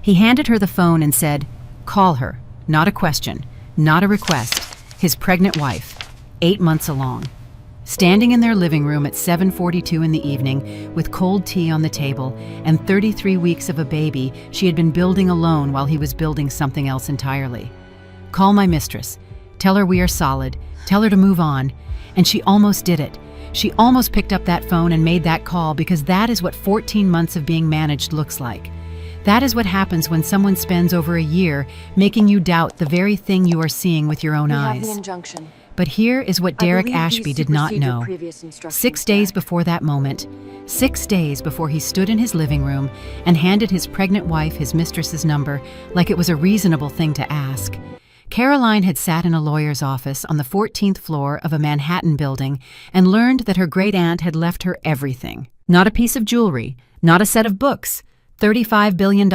He handed her the phone and said, "Call her. Not a question, not a request. His pregnant wife, 8 months along." Standing in their living room at 7:42 in the evening, with cold tea on the table and 33 weeks of a baby she had been building alone while he was building something else entirely. "Call my mistress. Tell her we are solid. Tell her to move on." And she almost did it. She almost picked up that phone and made that call, because that is what 14 months of being managed looks like. That is what happens when someone spends over a year making you doubt the very thing you are seeing with your own eyes. We have the injunction. But here is what Derek Ashby did not know. 6 days before that moment, 6 days before he stood in his living room and handed his pregnant wife his mistress's number like it was a reasonable thing to ask, Caroline had sat in a lawyer's office on the 14th floor of a Manhattan building and learned that her great-aunt had left her everything. Not a piece of jewelry, not a set of books, $35 billion.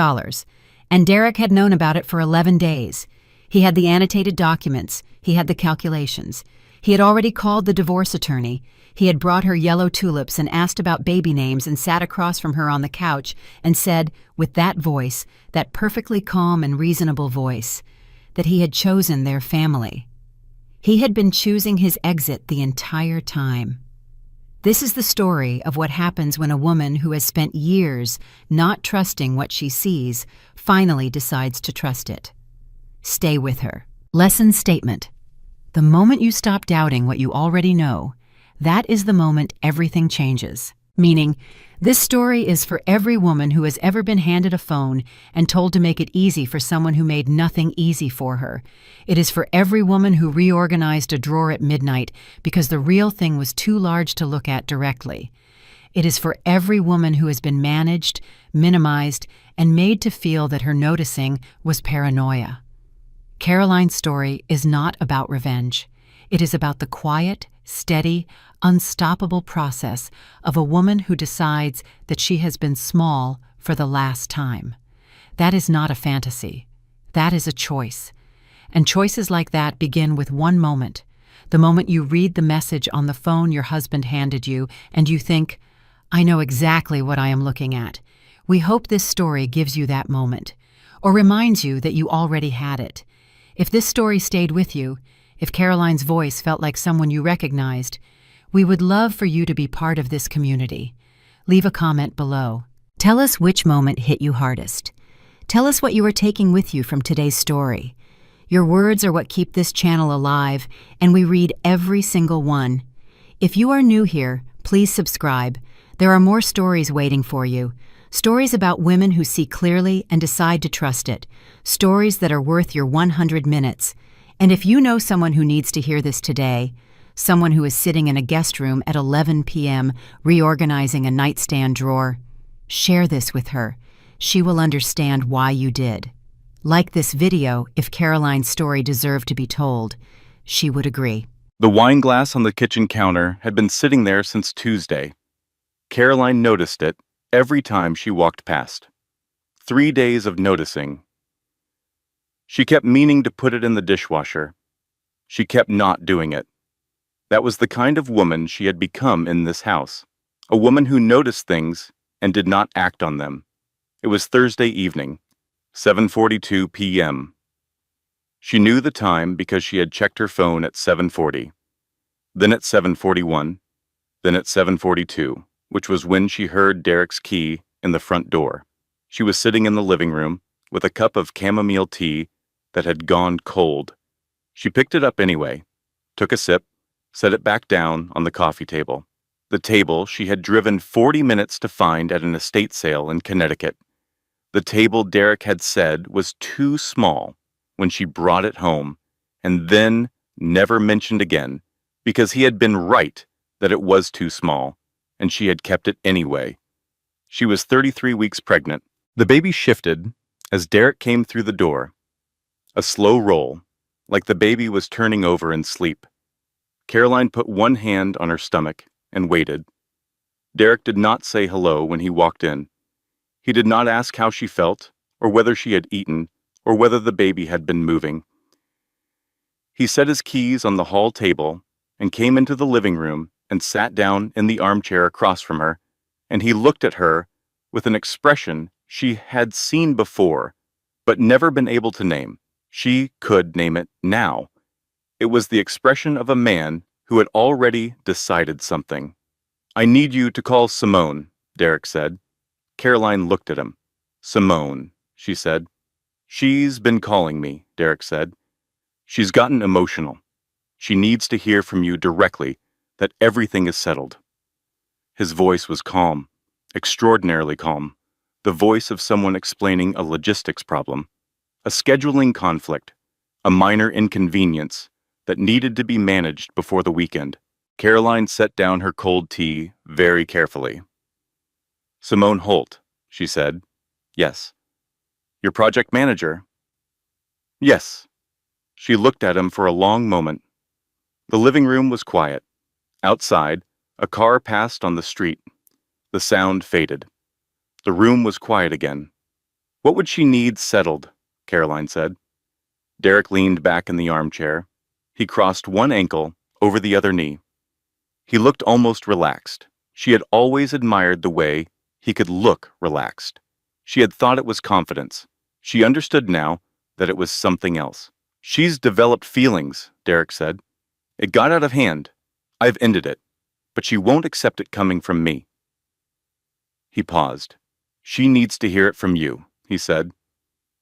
And Derek had known about it for 11 days. He had the annotated documents. He had the calculations. He had already called the divorce attorney. He had brought her yellow tulips and asked about baby names and sat across from her on the couch and said, with that voice, that perfectly calm and reasonable voice, that he had chosen their family. He had been choosing his exit the entire time. This is the story of what happens when a woman who has spent years not trusting what she sees finally decides to trust it. Stay with her. Lesson statement. The moment you stop doubting what you already know, that is the moment everything changes. Meaning, this story is for every woman who has ever been handed a phone and told to make it easy for someone who made nothing easy for her. It is for every woman who reorganized a drawer at midnight because the real thing was too large to look at directly. It is for every woman who has been managed, minimized, and made to feel that her noticing was paranoia. Caroline's story is not about revenge. It is about the quiet, steady, unstoppable process of a woman who decides that she has been small for the last time. That is not a fantasy. That is a choice. And choices like that begin with one moment. The moment you read the message on the phone your husband handed you and you think, "I know exactly what I am looking at." We hope this story gives you that moment, or reminds you that you already had it. If this story stayed with you, if Caroline's voice felt like someone you recognized, we would love for you to be part of this community. Leave a comment below. Tell us which moment hit you hardest. Tell us what you are taking with you from today's story. Your words are what keep this channel alive, and we read every single one. If you are new here, please subscribe. There are more stories waiting for you. Stories about women who see clearly and decide to trust it. Stories that are worth your 100 minutes. And if you know someone who needs to hear this today, someone who is sitting in a guest room at 11 p.m. reorganizing a nightstand drawer, share this with her. She will understand why you did. Like this video if Caroline's story deserved to be told. She would agree. The wine glass on the kitchen counter had been sitting there since Tuesday. Caroline noticed it every time she walked past. 3 days of noticing. She kept meaning to put it in the dishwasher. She kept not doing it. That was the kind of woman she had become in this house. A woman who noticed things and did not act on them. It was Thursday evening, 7:42 p.m. She knew the time because she had checked her phone at 7:40, then at 7:41, then at 7:42, which was when she heard Derek's key in the front door. She was sitting in the living room with a cup of chamomile tea that had gone cold. She picked it up anyway, took a sip, set it back down on the coffee table. The table she had driven 40 minutes to find at an estate sale in Connecticut. The table Derek had said was too small when she brought it home, and then never mentioned again, because he had been right that it was too small, and she had kept it anyway. She was 33 weeks pregnant. The baby shifted as Derek came through the door. A slow roll, like the baby was turning over in sleep. Caroline put one hand on her stomach and waited. Derek did not say hello when he walked in. He did not ask how she felt, or whether she had eaten, or whether the baby had been moving. He set his keys on the hall table and came into the living room and sat down in the armchair across from her, and he looked at her with an expression she had seen before but never been able to name. She could name it now. It was the expression of a man who had already decided something. "I need you to call Simone," Derek said. Caroline looked at him. "Simone," she said. "She's been calling me," Derek said. "She's gotten emotional. She needs to hear from you directly that everything is settled." His voice was calm, extraordinarily calm, the voice of someone explaining a logistics problem, a scheduling conflict, a minor inconvenience that needed to be managed before the weekend. Caroline set down her cold tea very carefully. "Simone Holt," she said. "Yes." "Your project manager?" "Yes." She looked at him for a long moment. The living room was quiet. Outside, a car passed on the street. The sound faded. The room was quiet again. "What would she need settled?" Caroline said. Derek leaned back in the armchair. He crossed one ankle over the other knee. He looked almost relaxed. She had always admired the way he could look relaxed. She had thought it was confidence. She understood now that it was something else. "She's developed feelings," Derek said. "It got out of hand. I've ended it. But she won't accept it coming from me." He paused. "She needs to hear it from you," he said.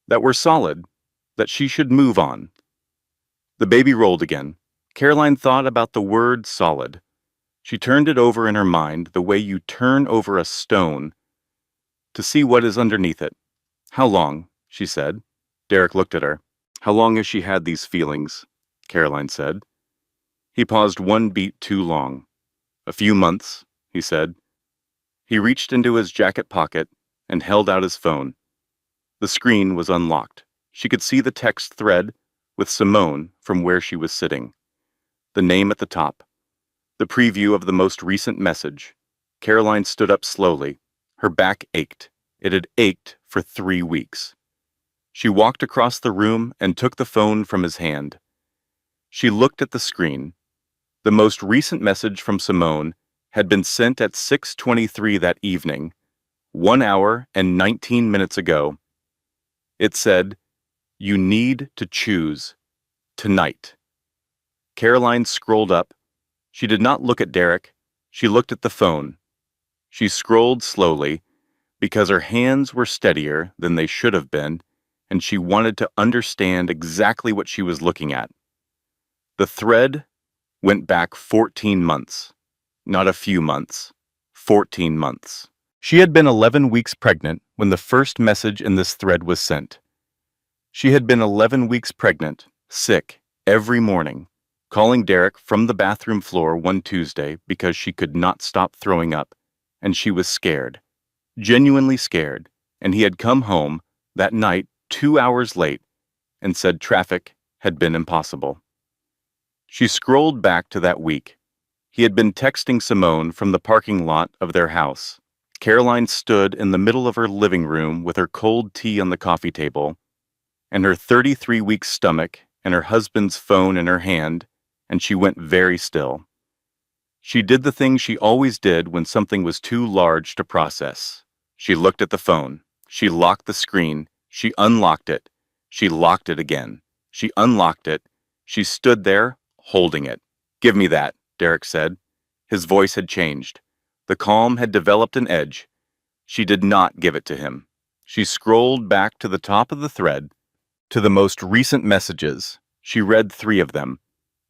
"That we're solid. That she should move on." The baby rolled again. Caroline thought about the word solid. She turned it over in her mind the way you turn over a stone to see what is underneath it. "How long?" she said. Derek looked at her. "How long has she had these feelings?" Caroline said. He paused one beat too long. "A few months," he said. He reached into his jacket pocket and held out his phone. The screen was unlocked. She could see the text thread with Simone from where she was sitting. The name at the top. The preview of the most recent message. Caroline stood up slowly. Her back ached. It had ached for 3 weeks. She walked across the room and took the phone from his hand. She looked at the screen. The most recent message from Simone had been sent at 6:23 that evening, 1 hour and 19 minutes ago. It said, "You need to choose tonight." Caroline scrolled up. She did not look at Derek. She looked at the phone. She scrolled slowly because her hands were steadier than they should have been, and she wanted to understand exactly what she was looking at. The thread went back 14 months. Not a few months. 14 months. She had been 11 weeks pregnant when the first message in this thread was sent. She had been 11 weeks pregnant, sick, every morning, calling Derek from the bathroom floor one Tuesday because she could not stop throwing up, and she was scared, genuinely scared, and he had come home that night 2 hours late and said traffic had been impossible. She scrolled back to that week. He had been texting Simone from the parking lot of their house. Caroline stood in the middle of her living room with her cold tea on the coffee table, and her 33-week stomach and her husband's phone in her hand, and she went very still. She did the thing she always did when something was too large to process. She looked at the phone. She locked the screen. She unlocked it. She locked it again. She unlocked it. She stood there, holding it. "Give me that," Derek said. His voice had changed. The calm had developed an edge. She did not give it to him. She scrolled back to the top of the thread, to the most recent messages. She read 3 of them.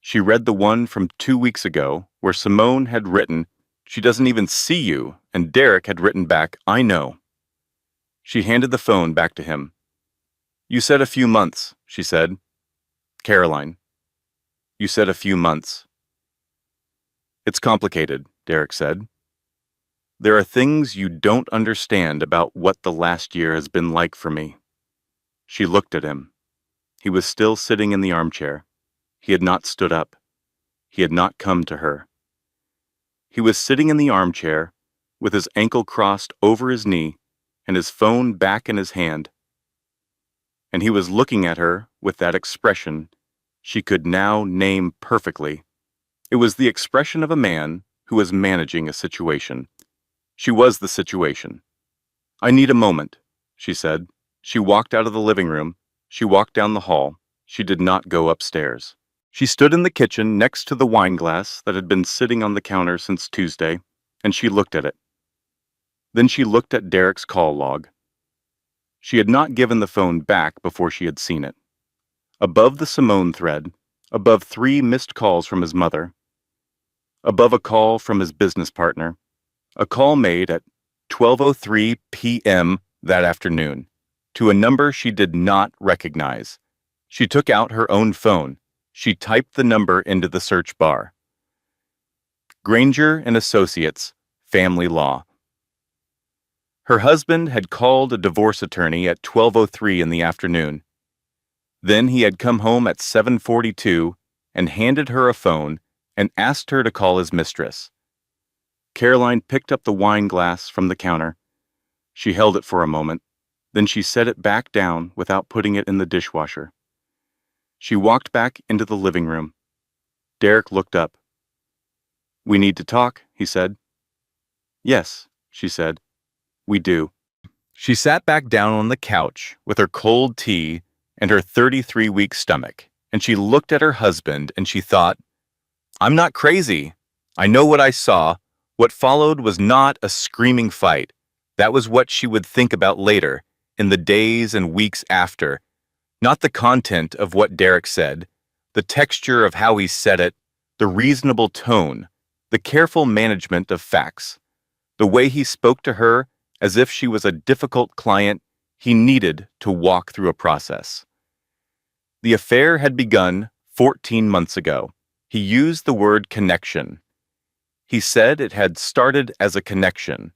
She read the one from 2 weeks ago, where Simone had written, "She doesn't even see you," and Derek had written back, "I know." She handed the phone back to him. "You said a few months," she said. "Caroline, you said a few months." "It's complicated," Derek said. "There are things you don't understand about what the last year has been like for me." She looked at him. He was still sitting in the armchair. He had not stood up. He had not come to her. He was sitting in the armchair with his ankle crossed over his knee and his phone back in his hand. And he was looking at her with that expression she could now name perfectly. It was the expression of a man who was managing a situation. She was the situation. "I need a moment," she said. She walked out of the living room. She walked down the hall. She did not go upstairs. She stood in the kitchen next to the wine glass that had been sitting on the counter since Tuesday, and she looked at it. Then she looked at Derek's call log. She had not given the phone back before she had seen it. Above the Simone thread, above 3 missed calls from his mother, above a call from his business partner, a call made at 12:03 p.m. that afternoon to a number she did not recognize. She took out her own phone. She typed the number into the search bar. Granger and Associates, Family Law. Her husband had called a divorce attorney at 12:03 in the afternoon. Then he had come home at 7:42 and handed her a phone and asked her to call his mistress. Caroline picked up the wine glass from the counter. She held it for a moment. Then she set it back down without putting it in the dishwasher. She walked back into the living room. Derek looked up. "We need to talk," he said. "Yes," she said. "We do." She sat back down on the couch with her cold tea and her 33-week stomach, and she looked at her husband and she thought, "I'm not crazy. I know what I saw. What followed was not a screaming fight. That was what she would think about later, in the days and weeks after. Not the content of what Derek said, the texture of how he said it, the reasonable tone, the careful management of facts, the way he spoke to her as if she was a difficult client he needed to walk through a process. The affair had begun 14 months ago. He used the word connection. He said it had started as a connection.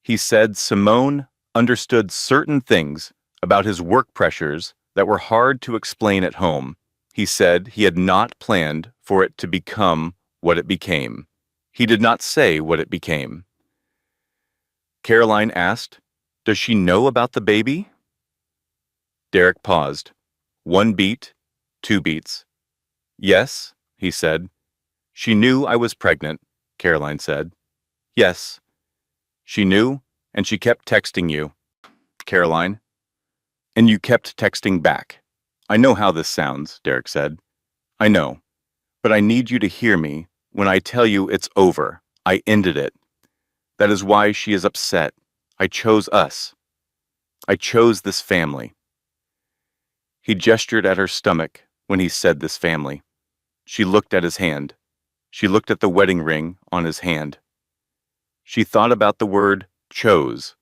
He said Simone understood certain things about his work pressures that were hard to explain at home. He said he had not planned for it to become what it became. He did not say what it became. Caroline asked, "Does she know about the baby?" Derek paused. 1 beat, 2 beats. "Yes," he said. "She knew I was pregnant," Caroline said. "Yes." "She knew, and she kept texting you." Caroline. "And you kept texting back." "I know how this sounds," Derek said. "I know. But I need you to hear me when I tell you it's over. I ended it. That is why she is upset. I chose us. I chose this family." He gestured at her stomach when he said this family. She looked at his hand. She looked at the wedding ring on his hand. She thought about the word chose.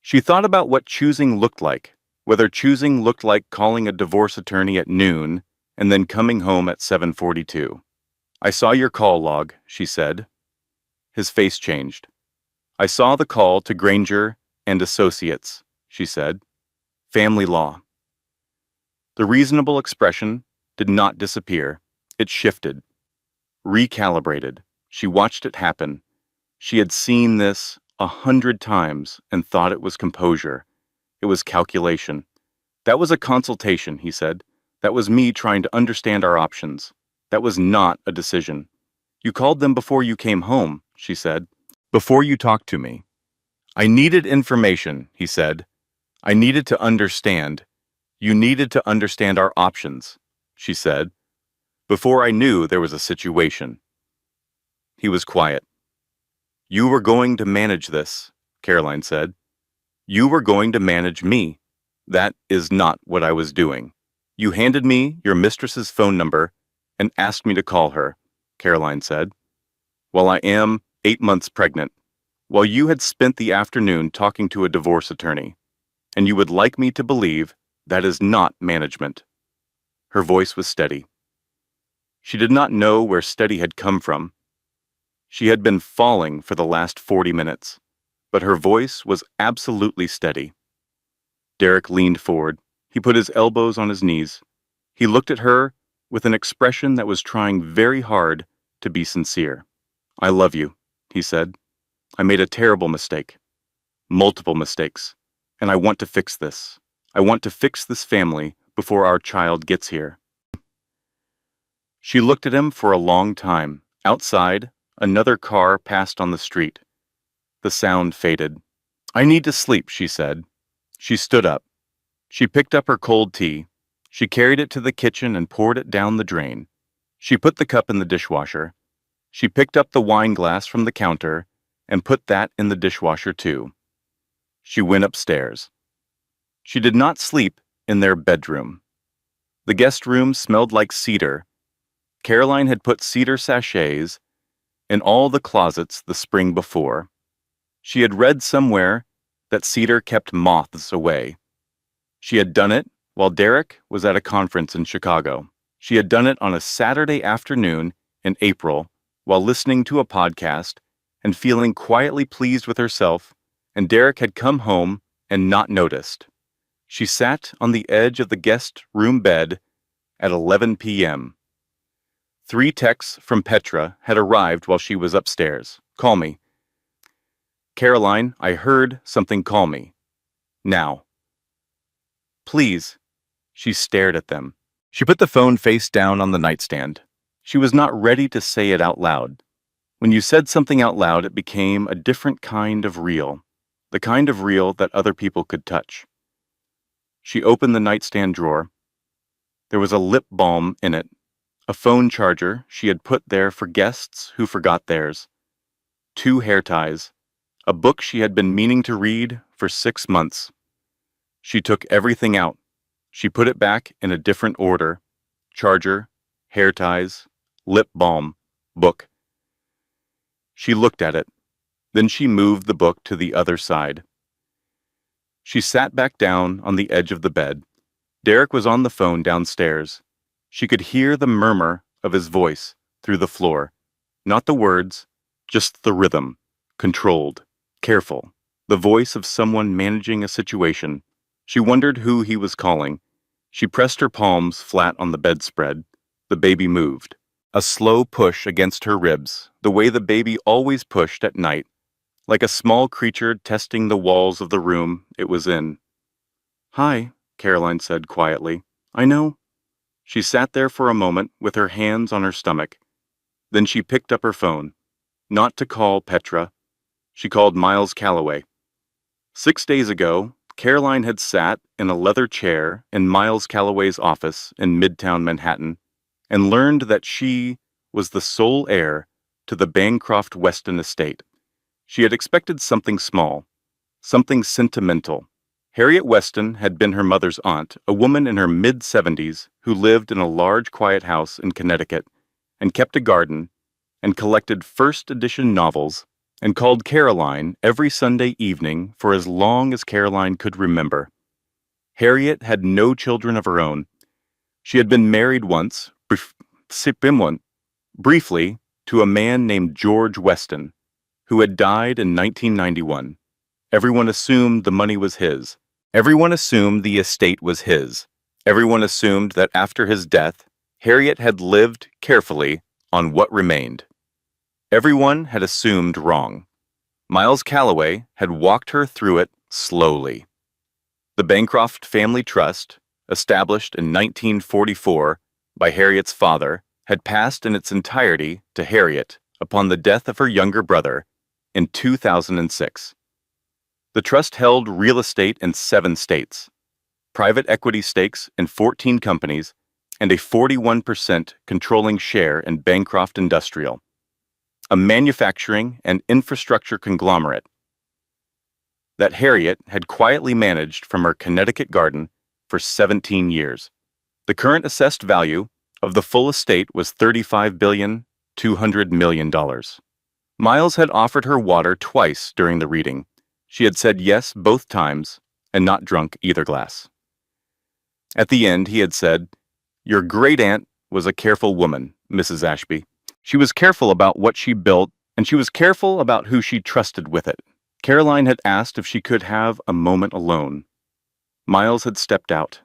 She thought about what choosing looked like, whether choosing looked like calling a divorce attorney at noon and then coming home at 7:42. "I saw your call log," she said. His face changed. "I saw the call to Granger and Associates," she said. "Family law." The reasonable expression did not disappear. It shifted. Recalibrated. She watched it happen. She had seen this 100 times and thought it was composure. It was calculation. "That was a consultation," he said. "That was me trying to understand our options. That was not a decision." "You called them before you came home," she said. "Before you talked to me." "I needed information," he said. "I needed to understand. You needed to understand our options," she said. "Before I knew there was a situation." He was quiet. "You were going to manage this," Caroline said. "You were going to manage me. That is not what I was doing. You handed me your mistress's phone number and asked me to call her," Caroline said. "While I am 8 months pregnant, while you had spent the afternoon talking to a divorce attorney, and you would like me to believe that is not management." Her voice was steady. She did not know where steady had come from. She had been falling for the last 40 minutes, but her voice was absolutely steady. Derek leaned forward. He put his elbows on his knees. He looked at her with an expression that was trying very hard to be sincere. "I love you," he said. "I made a terrible mistake. Multiple mistakes. And I want to fix this. I want to fix this family before our child gets here." She looked at him for a long time. Outside, another car passed on the street. The sound faded. "I need to sleep," she said. She stood up. She picked up her cold tea. She carried it to the kitchen and poured it down the drain. She put the cup in the dishwasher. She picked up the wine glass from the counter and put that in the dishwasher too. She went upstairs. She did not sleep in their bedroom. The guest room smelled like cedar. Caroline had put cedar sachets in all the closets the spring before. She had read somewhere that cedar kept moths away. She had done it while Derek was at a conference in Chicago. She had done it on a Saturday afternoon in April while listening to a podcast and feeling quietly pleased with herself, and Derek had come home and not noticed. She sat on the edge of the guest room bed at 11 p.m. 3 texts from Petra had arrived while she was upstairs. Call me. Caroline, I heard something call me. Now. Please. She stared at them. She put the phone face down on the nightstand. She was not ready to say it out loud. When you said something out loud, it became a different kind of real, the kind of real that other people could touch. She opened the nightstand drawer. There was a lip balm in it, a phone charger she had put there for guests who forgot theirs, 2 hair ties, a book she had been meaning to read for 6 months. She took everything out. She put it back in a different order: charger, hair ties, lip balm, book. She looked at it. Then she moved the book to the other side. She sat back down on the edge of the bed. Derek was on the phone downstairs. She could hear the murmur of his voice through the floor. Not the words, just the rhythm, controlled, careful, the voice of someone managing a situation. She wondered who he was calling. She pressed her palms flat on the bedspread. The baby moved. A slow push against her ribs, the way the baby always pushed at night, like a small creature testing the walls of the room it was in. Hi, Caroline said quietly. I know. She sat there for a moment with her hands on her stomach. Then she picked up her phone. Not to call Petra. She called Miles Calloway. 6 days ago, Caroline had sat in a leather chair in Miles Calloway's office in Midtown Manhattan and learned that she was the sole heir to the Bancroft Weston estate. She had expected something small, something sentimental. Harriet Weston had been her mother's aunt, a woman in her mid-70s who lived in a large, quiet house in Connecticut and kept a garden and collected first-edition novels and called Caroline every Sunday evening for as long as Caroline could remember. Harriet had no children of her own. She had been married once, briefly, to a man named George Weston, who had died in 1991. Everyone assumed the money was his. Everyone assumed the estate was his. Everyone assumed that after his death, Harriet had lived carefully on what remained. Everyone had assumed wrong. Miles Calloway had walked her through it slowly. The Bancroft Family Trust, established in 1944 by Harriet's father, had passed in its entirety to Harriet upon the death of her younger brother in 2006. The trust held real estate in 7 states, private equity stakes in 14 companies, and a 41% controlling share in Bancroft Industrial, a manufacturing and infrastructure conglomerate that Harriet had quietly managed from her Connecticut garden for 17 years. The current assessed value of the full estate was $35.2 billion. Miles had offered her water twice during the reading. She had said yes both times and not drunk either glass. At the end, he had said, "Your great-aunt was a careful woman, Mrs. Ashby. She was careful about what she built, and she was careful about who she trusted with it." Caroline had asked if she could have a moment alone. Miles had stepped out.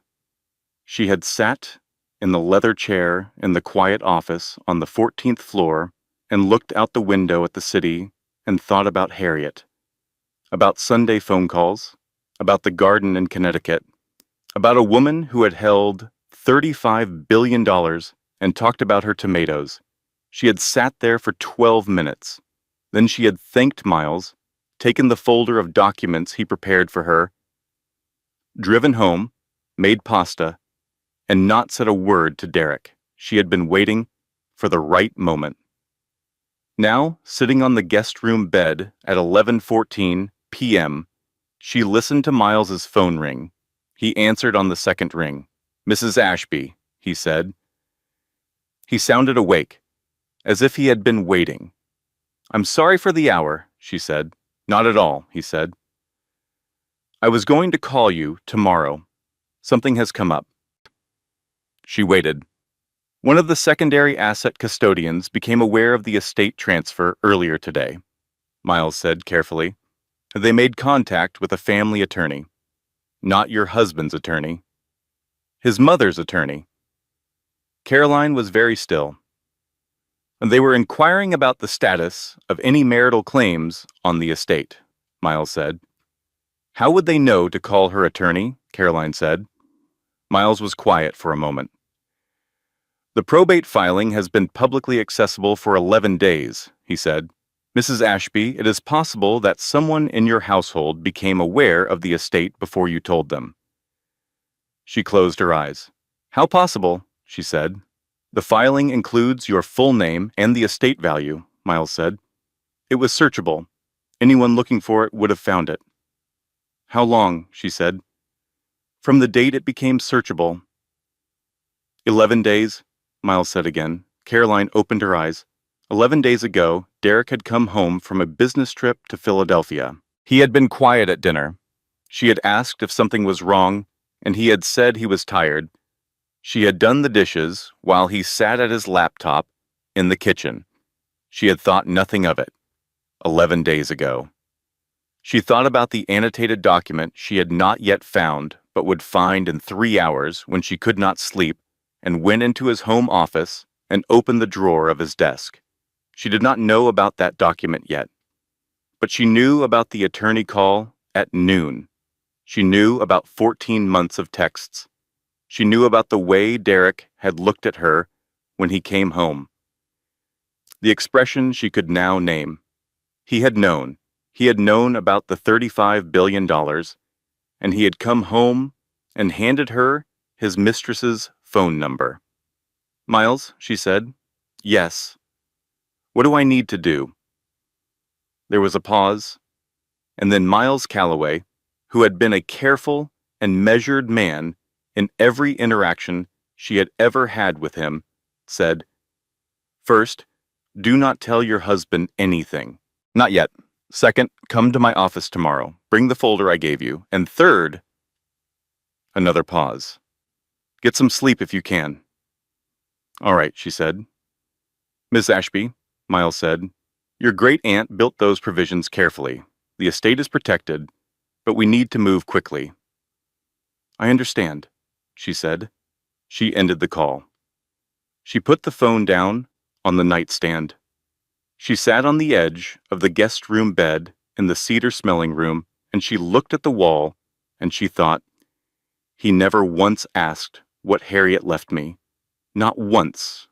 She had sat in the leather chair in the quiet office on the 14th floor and looked out the window at the city and thought about Harriet, about Sunday phone calls, about the garden in Connecticut, about a woman who had held $35 billion and talked about her tomatoes. She had sat there for 12 minutes. Then she had thanked Miles, taken the folder of documents he prepared for her, driven home, made pasta, and not said a word to Derek. She had been waiting for the right moment. Now, sitting on the guest room bed at 11:14 p.m., she listened to Miles's phone ring. He answered on the second ring. "Mrs. Ashby," he said. He sounded awake, as if he had been waiting. "I'm sorry for the hour," she said. "Not at all," he said. "I was going to call you tomorrow. Something has come up." She waited. One of the secondary asset custodians became aware of the estate transfer earlier today, Miles said carefully. They made contact with a family attorney. Not your husband's attorney. His mother's attorney. Caroline was very still. They were inquiring about the status of any marital claims on the estate, Miles said. How would they know to call her attorney? Caroline said. Miles was quiet for a moment. The probate filing has been publicly accessible for 11 days, he said. Mrs. Ashby, it is possible that someone in your household became aware of the estate before you told them. She closed her eyes. How possible? She said. The filing includes your full name and the estate value, Miles said. It was searchable. Anyone looking for it would have found it. How long? She said. From the date it became searchable. 11 days, Miles said again. Caroline opened her eyes. 11 days ago, Derek had come home from a business trip to Philadelphia. He had been quiet at dinner. She had asked if something was wrong, and he had said he was tired. She had done the dishes while he sat at his laptop in the kitchen. She had thought nothing of it. 11 days ago. She thought about the annotated document she had not yet found but would find in 3 hours when she could not sleep, and went into his home office and opened the drawer of his desk. She did not know about that document yet, but she knew about the attorney call at noon. She knew about 14 months of texts. She knew about the way Derek had looked at her when he came home. The expression she could now name. He had known. He had known about the $35 billion, and he had come home and handed her his mistress's phone number. Miles, she said. Yes. What do I need to do? There was a pause, and then Miles Calloway, who had been a careful and measured man in every interaction she had ever had with him, said, First, do not tell your husband anything. Not yet. Second, come to my office tomorrow. Bring the folder I gave you. And third, another pause. Get some sleep if you can. All right, she said. Miss Ashby, Miles said, your great-aunt built those provisions carefully. The estate is protected, but we need to move quickly. I understand, she said. She ended the call. She put the phone down on the nightstand. She sat on the edge of the guest room bed in the cedar smelling room, and she looked at the wall, and she thought, he never once asked what Harriet left me. Not once.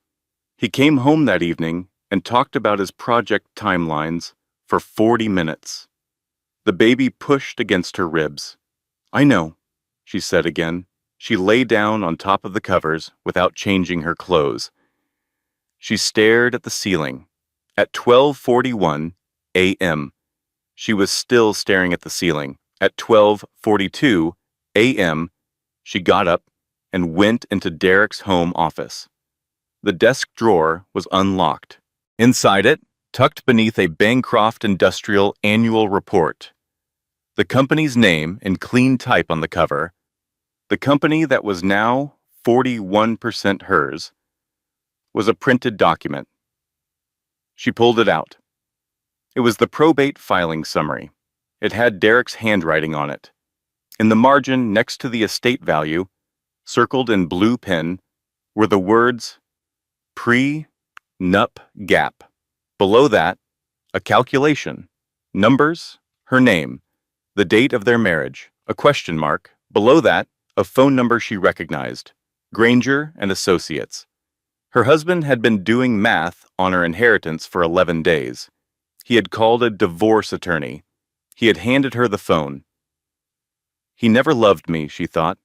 He came home that evening and talked about his project timelines for 40 minutes. The baby pushed against her ribs. I know, she said again. She lay down on top of the covers without changing her clothes. She stared at the ceiling. At 12:41 a.m., she was still staring at the ceiling. At 12:42 a.m., she got up and went into Derek's home office. The desk drawer was unlocked. Inside it, tucked beneath a Bancroft Industrial Annual Report, the company's name in clean type on the cover, the company that was now 41% hers, was a printed document. She pulled it out. It was the probate filing summary. It had Derek's handwriting on it. In the margin next to the estate value, circled in blue pen, were the words pre-nup gap. Below that, a calculation, numbers, her name, the date of their marriage, a question mark. Below that, a phone number she recognized, Granger and Associates. Her husband had been doing math on her inheritance for 11 days. He had called a divorce attorney. He had handed her the phone. He never loved me, she thought.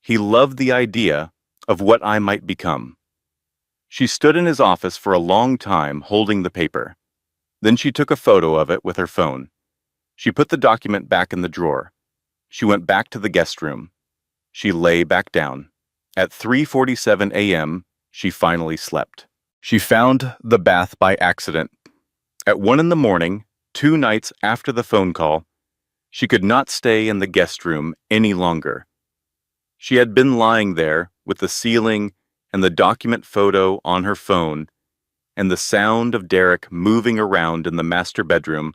He loved the idea of what I might become. She stood in his office for a long time holding the paper. Then she took a photo of it with her phone. She put the document back in the drawer. She went back to the guest room. She lay back down. At 3:47 a.m., she finally slept. She found the bath by accident. At 1 in the morning, 2 nights after the phone call, she could not stay in the guest room any longer. She had been lying there with the ceiling and the document photo on her phone and the sound of Derek moving around in the master bedroom,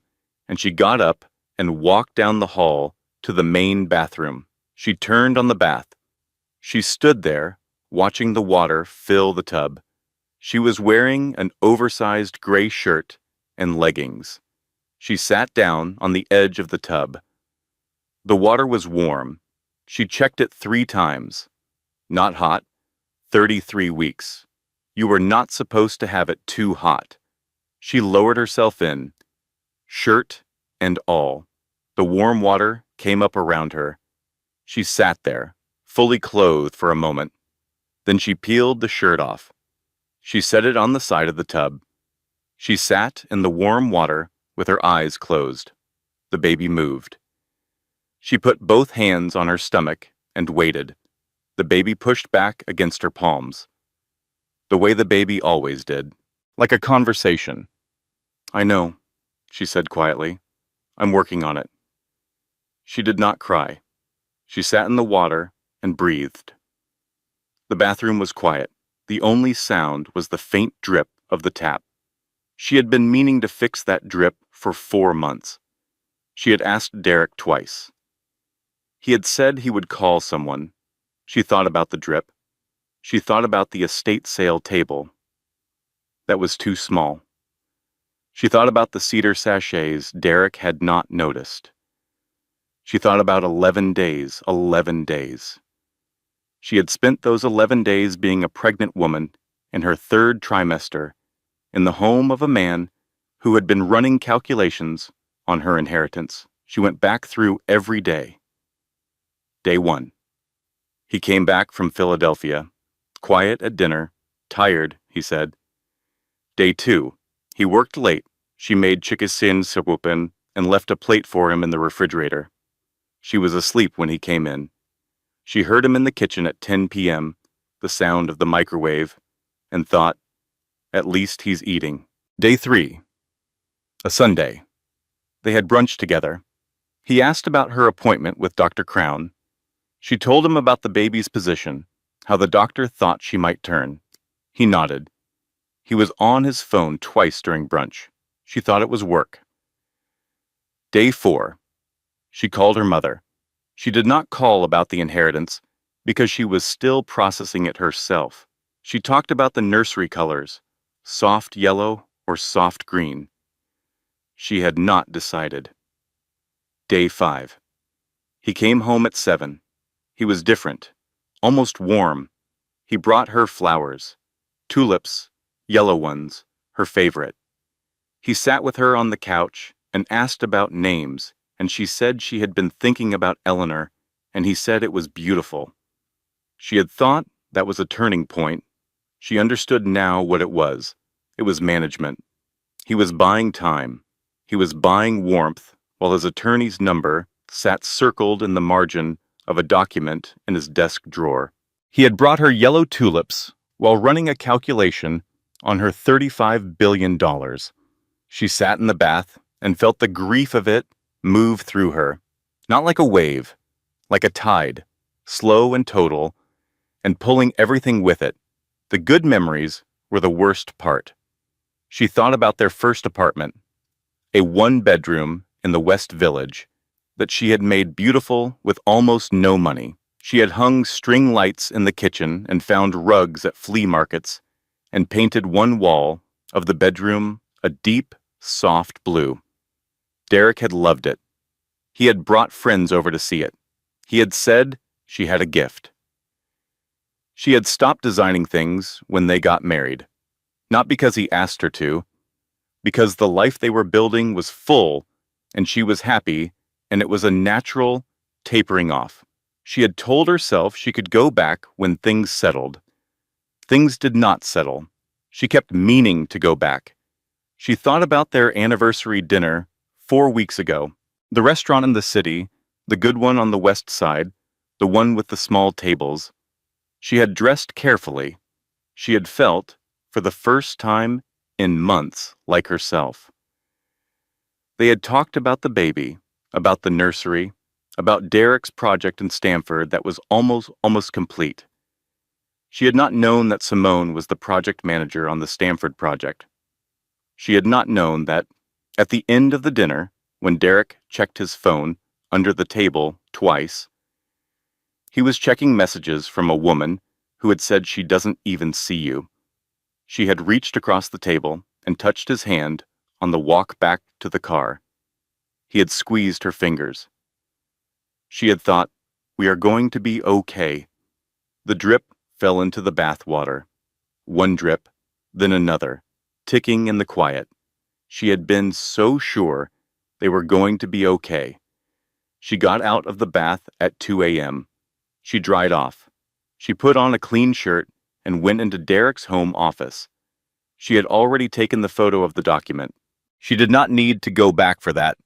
and she got up and walked down the hall to the main bathroom. She turned on the bath. She stood there, watching the water fill the tub. She was wearing an oversized gray shirt and leggings. She sat down on the edge of the tub. The water was warm. She checked it 3 times. Not hot. 33 weeks. You were not supposed to have it too hot. She lowered herself in, shirt and all. The warm water came up around her. She sat there, fully clothed for a moment. Then she peeled the shirt off. She set it on the side of the tub. She sat in the warm water with her eyes closed. The baby moved. She put both hands on her stomach and waited. The baby pushed back against her palms. The way the baby always did. Like a conversation. "I know," she said quietly. "I'm working on it." She did not cry. She sat in the water and breathed. The bathroom was quiet. The only sound was the faint drip of the tap. She had been meaning to fix that drip for 4 months. She had asked Derek twice. He had said he would call someone. She thought about the drip. She thought about the estate sale table. That was too small. She thought about the cedar sachets Derek had not noticed. She thought about 11 days, 11 days. She had spent those 11 days being a pregnant woman in her 3rd trimester in the home of a man who had been running calculations on her inheritance. She went back through every day. Day 1. He came back from Philadelphia, quiet at dinner, tired, he said. Day 2. He worked late. She made chicken soupen and left a plate for him in the refrigerator. She was asleep when he came in. She heard him in the kitchen at 10 p.m., the sound of the microwave, and thought, at least he's eating. Day 3. A Sunday. They had brunch together. He asked about her appointment with Dr. Crown. She told him about the baby's position, how the doctor thought she might turn. He nodded. He was on his phone twice during brunch. She thought it was work. Day 4. She called her mother. She did not call about the inheritance because she was still processing it herself. She talked about the nursery colors, soft yellow or soft green. She had not decided. Day 5. He came home at 7. He was different, almost warm. He brought her flowers, tulips, yellow ones, her favorite. He sat with her on the couch and asked about names, and she said she had been thinking about Eleanor, and he said it was beautiful. She had thought that was a turning point. She understood now what it was. It was management. He was buying time. He was buying warmth while his attorney's number sat circled in the margin of a document in his desk drawer. He had brought her yellow tulips while running a calculation on her $35 billion. She sat in the bath and felt the grief of it move through her, not like a wave, like a tide, slow and total, and pulling everything with it. The good memories were the worst part. She thought about their first apartment, a 1-bedroom in the West Village, that she had made beautiful with almost no money. She had hung string lights in the kitchen and found rugs at flea markets and painted one wall of the bedroom a deep, soft blue. Derek had loved it. He had brought friends over to see it. He had said she had a gift. She had stopped designing things when they got married, not because he asked her to, because the life they were building was full and she was happy, and it was a natural tapering off. She had told herself she could go back when things settled. Things did not settle. She kept meaning to go back. She thought about their anniversary dinner 4 weeks ago. The restaurant in the city, the good one on the west side, the one with the small tables. She had dressed carefully. She had felt, for the first time in months, like herself. They had talked about the baby, about the nursery, about Derek's project in Stamford that was almost complete. She had not known that Simone was the project manager on the Stamford project. She had not known that, at the end of the dinner, when Derek checked his phone under the table twice, he was checking messages from a woman who had said she doesn't even see you. She had reached across the table and touched his hand on the walk back to the car. He had squeezed her fingers. She had thought, "We are going to be okay." The drip fell into the bath water. One drip, then another, ticking in the quiet. She had been so sure they were going to be okay. She got out of the bath at 2 a.m. She dried off. She put on a clean shirt and went into Derek's home office. She had already taken the photo of the document. She did not need to go back for that,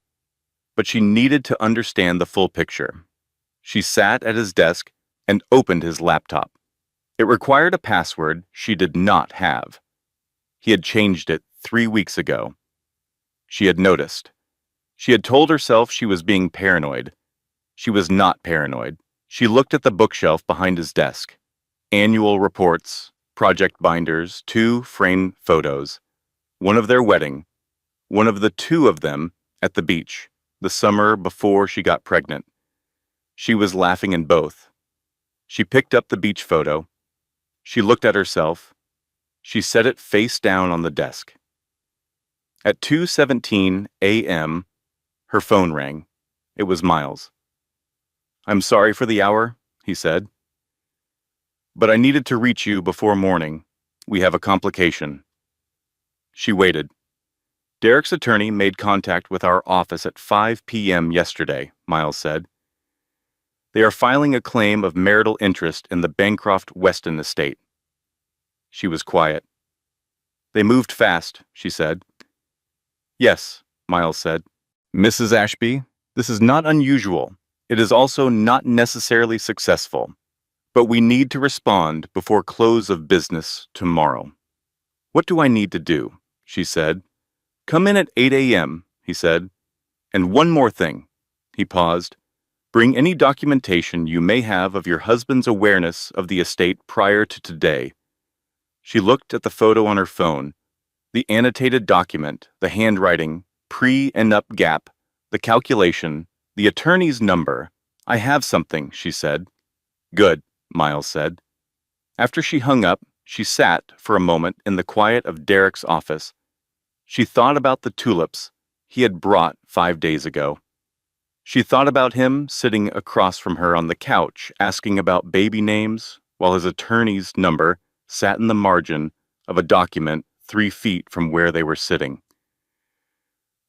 but she needed to understand the full picture. She sat at his desk and opened his laptop. It required a password she did not have. He had changed it 3 weeks ago. She had noticed. She had told herself she was being paranoid. She was not paranoid. She looked at the bookshelf behind his desk. Annual reports, project binders, 2 framed photos. One of their wedding. One of the 2 of them at the beach, the summer before she got pregnant. She was laughing in both. She picked up the beach photo. She looked at herself. She set it face down on the desk. At 2:17 a.m., her phone rang. It was Miles. "I'm sorry for the hour," he said. "But I needed to reach you before morning. We have a complication." She waited. "Derek's attorney made contact with our office at 5 p.m. yesterday," Miles said. "They are filing a claim of marital interest in the Bancroft Weston estate." She was quiet. "They moved fast," she said. "Yes," Miles said. "Mrs. Ashby, this is not unusual. It is also not necessarily successful. But we need to respond before close of business tomorrow." "What do I need to do?" she said. "Come in at 8 a.m., he said. "And one more thing." He paused. "Bring any documentation you may have of your husband's awareness of the estate prior to today." She looked at the photo on her phone, the annotated document, the handwriting, pre and up gap, the calculation, the attorney's number. "I have something," she said. "Good," Miles said. After she hung up, she sat for a moment in the quiet of Derek's office. She thought about the tulips he had brought 5 days ago. She thought about him sitting across from her on the couch asking about baby names while his attorney's number sat in the margin of a document 3 feet from where they were sitting.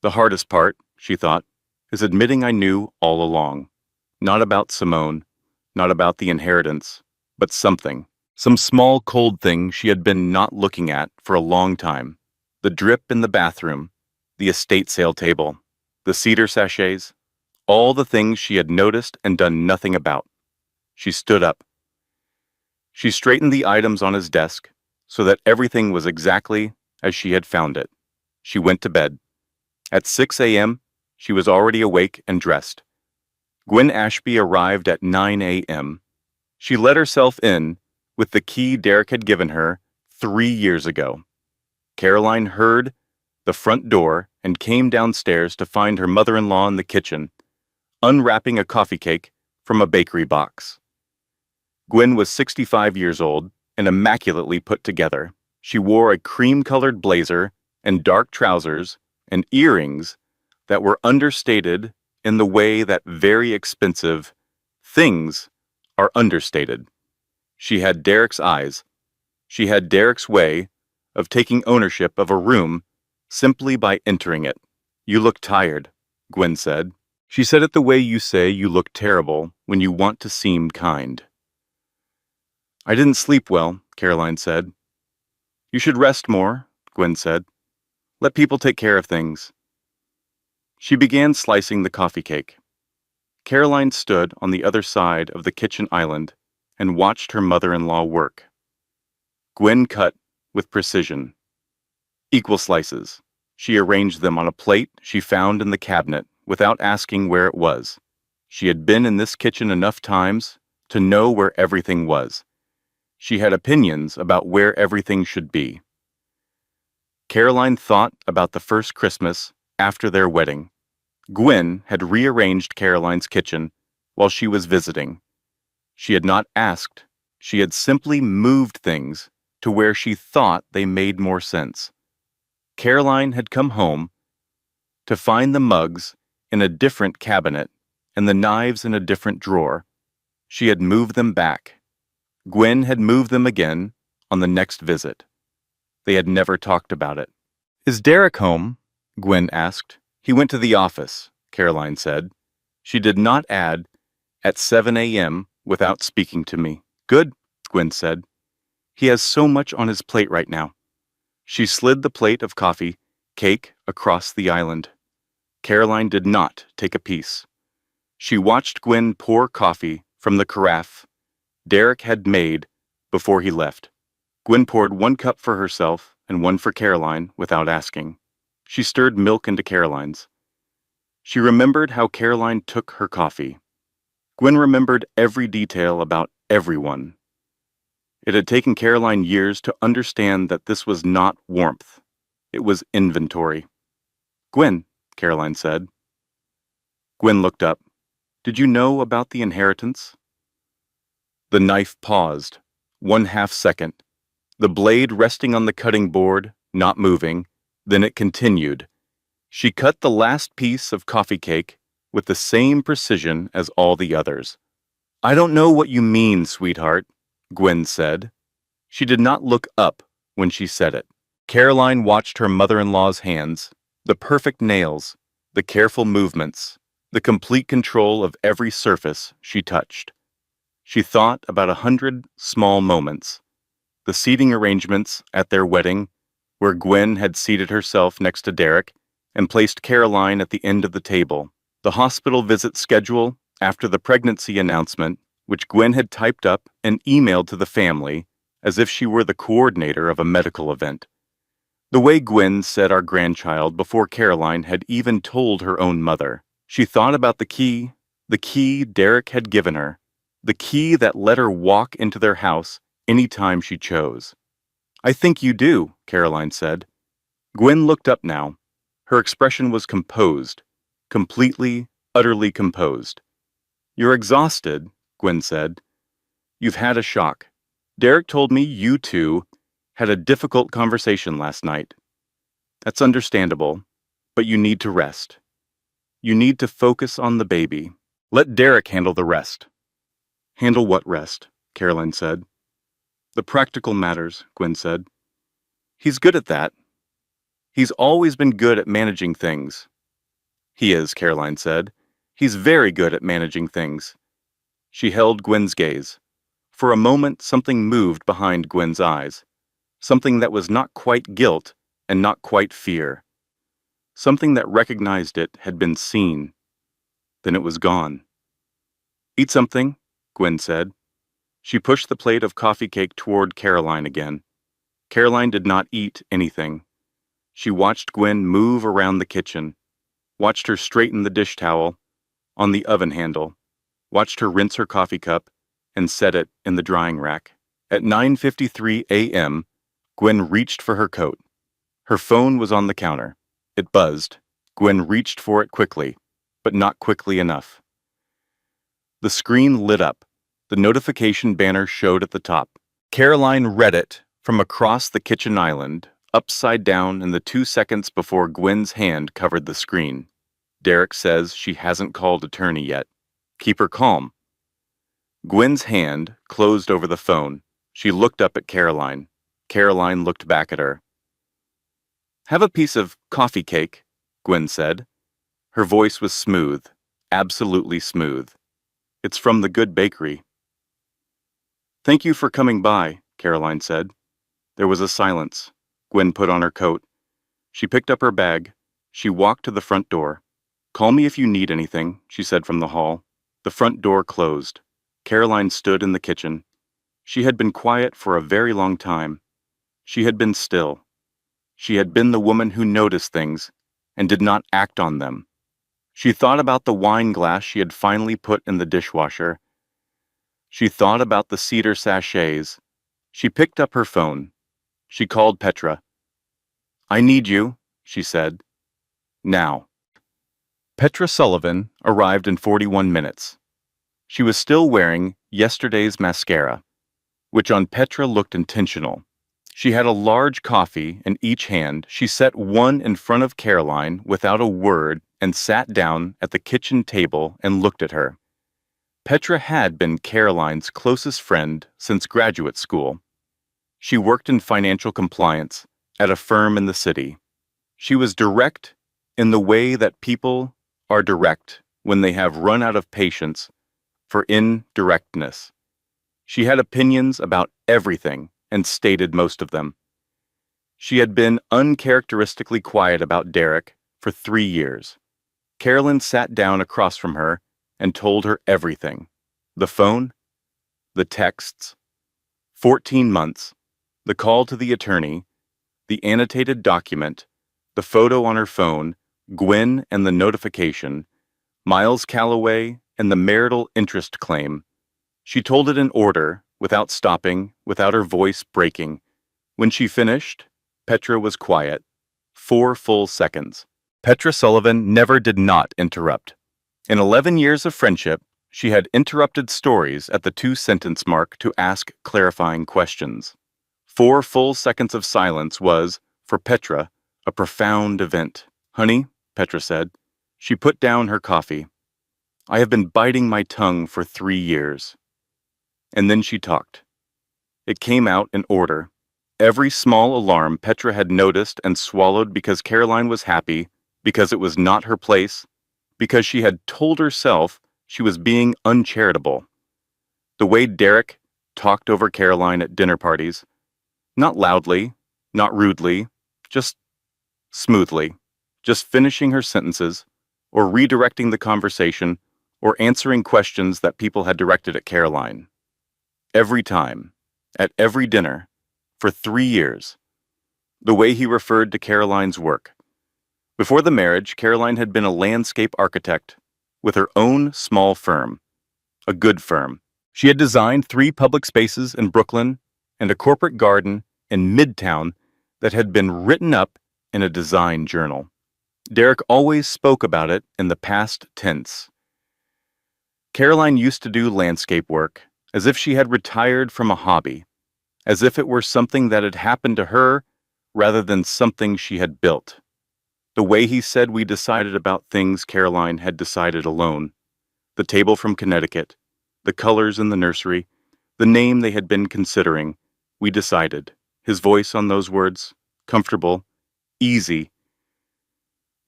"The hardest part," she thought, "is admitting I knew all along. Not about Simone, not about the inheritance, but something. Some small cold thing she had been not looking at for a long time. The drip in the bathroom, the estate sale table, the cedar sachets, all the things she had noticed and done nothing about." She stood up. She straightened the items on his desk so that everything was exactly as she had found it. She went to bed. At 6 a.m., she was already awake and dressed. Gwen Ashby arrived at 9 a.m. She let herself in with the key Derek had given her 3 years ago. Caroline heard the front door and came downstairs to find her mother-in-law in the kitchen, unwrapping a coffee cake from a bakery box. Gwen was 65 years old and immaculately put together. She wore a cream-colored blazer and dark trousers and earrings that were understated in the way that very expensive things are understated. She had Derek's eyes. She had Derek's way of taking ownership of a room simply by entering it. "You look tired," Gwen said. She said it the way you say you look terrible when you want to seem kind. I didn't sleep well, Caroline said. You should rest more, Gwen said. Let people take care of things. She began slicing the coffee cake. Caroline stood on the other side of the kitchen island and watched her mother-in-law work. Gwen cut with precision. Equal slices. She arranged them on a plate she found in the cabinet without asking where it was. She had been in this kitchen enough times to know where everything was. She had opinions about where everything should be. Caroline thought about the first Christmas after their wedding. Gwen had rearranged Caroline's kitchen while she was visiting. She had not asked. She had simply moved things to where she thought they made more sense. Caroline had come home to find the mugs in a different cabinet and the knives in a different drawer. She had moved them back. Gwen had moved them again on the next visit. They had never talked about it. Is Derek home? Gwen asked. He went to the office, Caroline said. She did not add, at 7 a.m. without speaking to me. Good, Gwen said. He has so much on his plate right now. She slid the plate of coffee, cake, across the island. Caroline did not take a piece. She watched Gwen pour coffee from the carafe Derek had made before he left. Gwen poured 1 cup for herself and 1 for Caroline without asking. She stirred milk into Caroline's. She remembered how Caroline took her coffee. Gwen remembered every detail about everyone. It had taken Caroline years to understand that this was not warmth. It was inventory. Gwen, Caroline said. Gwen looked up. Did you know about the inheritance? The knife paused, 1/2 second. The blade resting on the cutting board, not moving, then it continued. She cut the last piece of coffee cake with the same precision as all the others. I don't know what you mean, sweetheart, Gwen said. She did not look up when she said it. Caroline watched her mother-in-law's hands, the perfect nails, the careful movements, the complete control of every surface she touched. She thought about 100 small moments. The seating arrangements at their wedding, where Gwen had seated herself next to Derek and placed Caroline at the end of the table. The hospital visit schedule after the pregnancy announcement, which Gwen had typed up and emailed to the family as if she were the coordinator of a medical event. The way Gwen said our grandchild before Caroline had even told her own mother. She thought about the key Derek had given her, the key that let her walk into their house any time she chose. I think you do, Caroline said. Gwen looked up now. Her expression was composed, completely, utterly composed. You're exhausted, Gwen said. You've had a shock. Derek told me you two had a difficult conversation last night. That's understandable, but you need to rest. You need to focus on the baby. Let Derek handle the rest. Handle what rest? Caroline said. The practical matters, Gwen said. He's good at that. He's always been good at managing things. He is, Caroline said. He's very good at managing things. She held Gwen's gaze. For a moment, something moved behind Gwen's eyes. Something that was not quite guilt and not quite fear. Something that recognized it had been seen. Then it was gone. Eat something, Gwen said. She pushed the plate of coffee cake toward Caroline again. Caroline did not eat anything. She watched Gwen move around the kitchen, watched her straighten the dish towel on the oven handle, watched her rinse her coffee cup and set it in the drying rack. At 9:53 a.m., Gwen reached for her coat. Her phone was on the counter. It buzzed. Gwen reached for it quickly, but not quickly enough. The screen lit up. The notification banner showed at the top. Caroline read it from across the kitchen island, upside down in the 2 seconds before Gwen's hand covered the screen. Derek says she hasn't called attorney yet. Keep her calm. Gwen's hand closed over the phone. She looked up at Caroline. Caroline looked back at her. Have a piece of coffee cake, Gwen said. Her voice was smooth, absolutely smooth. It's from the good bakery. Thank you for coming by, Caroline said. There was a silence. Gwen put on her coat. She picked up her bag. She walked to the front door. Call me if you need anything, she said from the hall. The front door closed. Caroline stood in the kitchen. She had been quiet for a very long time. She had been still. She had been the woman who noticed things and did not act on them. She thought about the wine glass she had finally put in the dishwasher. She thought about the cedar sachets. She picked up her phone. She called Petra. I need you, she said. Now. Petra Sullivan arrived in 41 minutes. She was still wearing yesterday's mascara, which on Petra looked intentional. She had a large coffee in each hand. She set one in front of Caroline without a word and sat down at the kitchen table and looked at her. Petra had been Caroline's closest friend since graduate school. She worked in financial compliance at a firm in the city. She was direct in the way that people are direct when they have run out of patience for indirectness. She had opinions about everything and stated most of them. She had been uncharacteristically quiet about Derek for 3 years. Carolyn sat down across from her and told her everything. The phone, the texts, 14 months, the call to the attorney, the annotated document, the photo on her phone, Gwen and the notification, Miles Calloway and the marital interest claim. She told it in order, without stopping, without her voice breaking. When she finished, Petra was quiet. 4 full seconds. Petra Sullivan never did not interrupt. In 11 years of friendship, she had interrupted stories at the 2-sentence mark to ask clarifying questions. 4 full seconds of silence was, for Petra, a profound event. Honey, Petra said. She put down her coffee. I have been biting my tongue for 3 years. And then she talked. It came out in order. Every small alarm Petra had noticed and swallowed because Caroline was happy, because it was not her place, because she had told herself she was being uncharitable. The way Derek talked over Caroline at dinner parties, not loudly, not rudely, just smoothly, just finishing her sentences, or redirecting the conversation, or answering questions that people had directed at Caroline. Every time, at every dinner, for 3 years, the way he referred to Caroline's work. Before the marriage, Caroline had been a landscape architect with her own small firm, a good firm. She had designed 3 public spaces in Brooklyn and a corporate garden in Midtown that had been written up in a design journal. Derek always spoke about it in the past tense. Caroline used to do landscape work as if she had retired from a hobby, as if it were something that had happened to her rather than something she had built. The way he said we decided about things Caroline had decided alone. The table from Connecticut, the colors in the nursery, the name they had been considering. We decided. His voice on those words, comfortable, easy.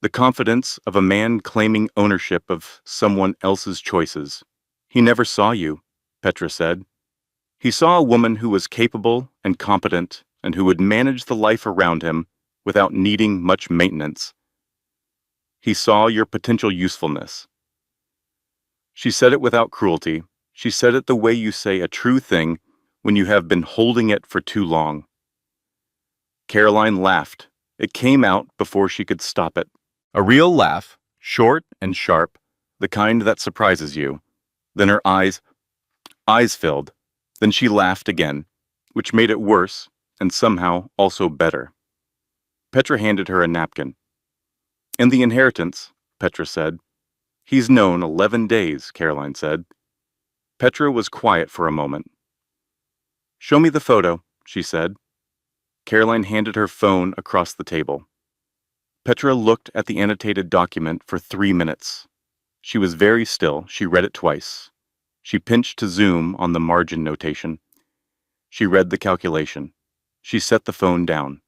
The confidence of a man claiming ownership of someone else's choices. He never saw you, Petra said. He saw a woman who was capable and competent and who would manage the life around him without needing much maintenance. He saw your potential usefulness. She said it without cruelty. She said it the way you say a true thing when you have been holding it for too long. Caroline laughed. It came out before she could stop it. A real laugh, short and sharp, the kind that surprises you. Then her eyes filled. Then she laughed again, which made it worse and somehow also better. Petra handed her a napkin. In the inheritance, Petra said. He's known 11 days, Caroline said. Petra was quiet for a moment. Show me the photo, she said. Caroline handed her phone across the table. Petra looked at the annotated document for 3 minutes. She was very still. She read it twice. She pinched to zoom on the margin notation. She read the calculation. She set the phone down.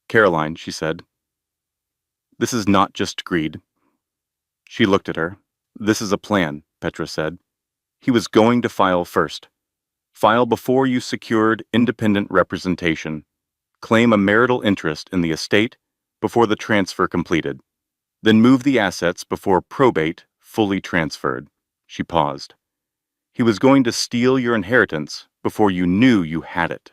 Caroline, she said. This is not just greed. She looked at her. This is a plan, Petra said. He was going to file first. File before you secured independent representation. Claim a marital interest in the estate before the transfer completed. Then move the assets before probate fully transferred. She paused. He was going to steal your inheritance before you knew you had it.